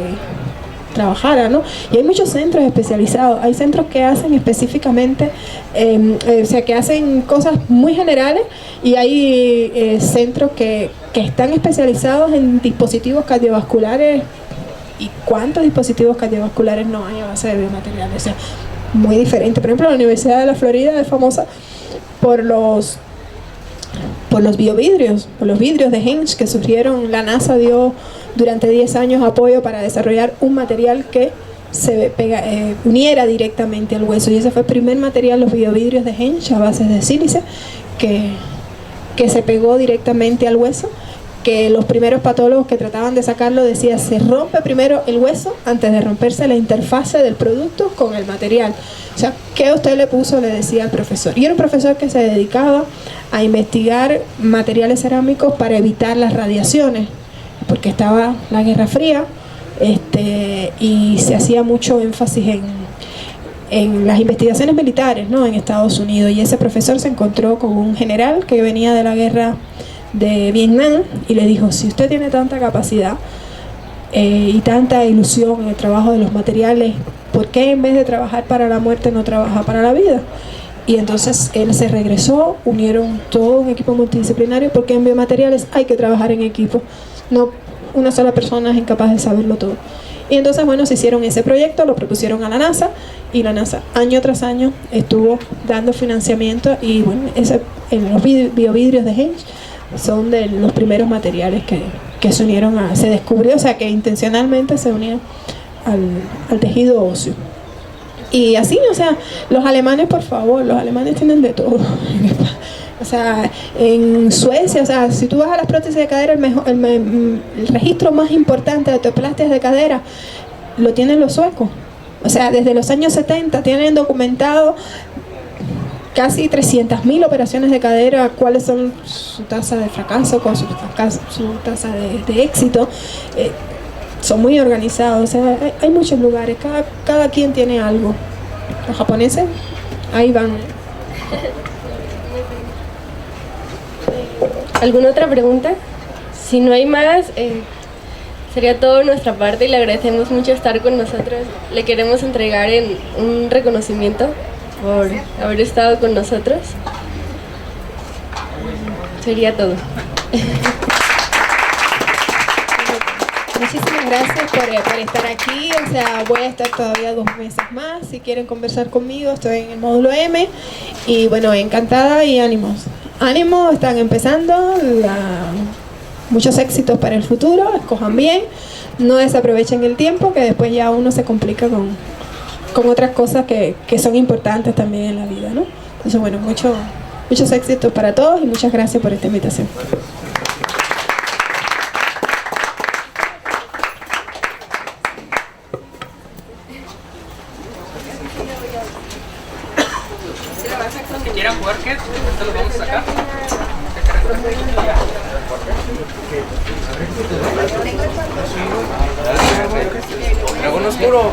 trabajara, ¿no? Y hay muchos centros especializados, hay centros que hacen específicamente, o sea, que hacen cosas muy generales, y hay centros que están especializados en dispositivos cardiovasculares. ¿Y cuántos dispositivos cardiovasculares no hay a base de biomateriales? O sea, muy diferente. Por ejemplo, la Universidad de la Florida es famosa por los biovidrios, por los vidrios de Heinz que surgieron. La NASA dio durante 10 años apoyo para desarrollar un material que se uniera directamente al hueso, y ese fue el primer material, los biovidrios de Heinz a base de sílice, que se pegó directamente al hueso, que los primeros patólogos que trataban de sacarlo decían: se rompe primero el hueso antes de romperse la interfase del producto con el material. O sea, ¿qué usted le puso?, le decía al profesor. Y era un profesor que se dedicaba a investigar materiales cerámicos para evitar las radiaciones, porque estaba la Guerra Fría, y se hacía mucho énfasis en las investigaciones militares, ¿no?, en Estados Unidos. Y ese profesor se encontró con un general que venía de la guerra de Vietnam y le dijo: si usted tiene tanta capacidad y tanta ilusión en el trabajo de los materiales, ¿por qué en vez de trabajar para la muerte no trabaja para la vida? Y entonces él se regresó, unieron todo un equipo multidisciplinario, porque en biomateriales hay que trabajar en equipo, no una sola persona es incapaz de saberlo todo. Y entonces, bueno, se hicieron ese proyecto, lo propusieron a la NASA, y la NASA año tras año estuvo dando financiamiento, y bueno, los biovidrios de Heinz son de los primeros materiales que se unieron se descubrió, o sea, que intencionalmente se unían al tejido óseo. Y así, o sea, los alemanes, por favor, los alemanes tienen de todo. O sea, en Suecia, o sea, si tú vas a las prótesis de cadera, el registro más importante de osteoplastias de cadera lo tienen los suecos. O sea, desde los años 70 tienen documentado casi 300.000 operaciones de cadera, cuáles son su tasa de fracaso, con su tasa de éxito. Son muy organizados, o sea, hay muchos lugares, cada quien tiene algo. Los japoneses, ahí van. ¿Alguna otra pregunta? Si no hay más, Sería todo de nuestra parte y le agradecemos mucho estar con nosotros. Le queremos entregar un reconocimiento por haber estado con nosotros. Sería todo. Muchísimas gracias por estar aquí. O sea, voy a estar todavía 2 meses más. Si quieren conversar conmigo, estoy en el módulo M. Y bueno, encantada y ánimos. Ánimo, están empezando. Muchos éxitos para el futuro. Escojan bien. No desaprovechen el tiempo, que después ya uno se complica con otras cosas que son importantes también en la vida, ¿no? Entonces, bueno, muchos éxitos para todos y muchas gracias por esta invitación. Si quieren workers, esto lo vamos a sacar. Dragón oscuro.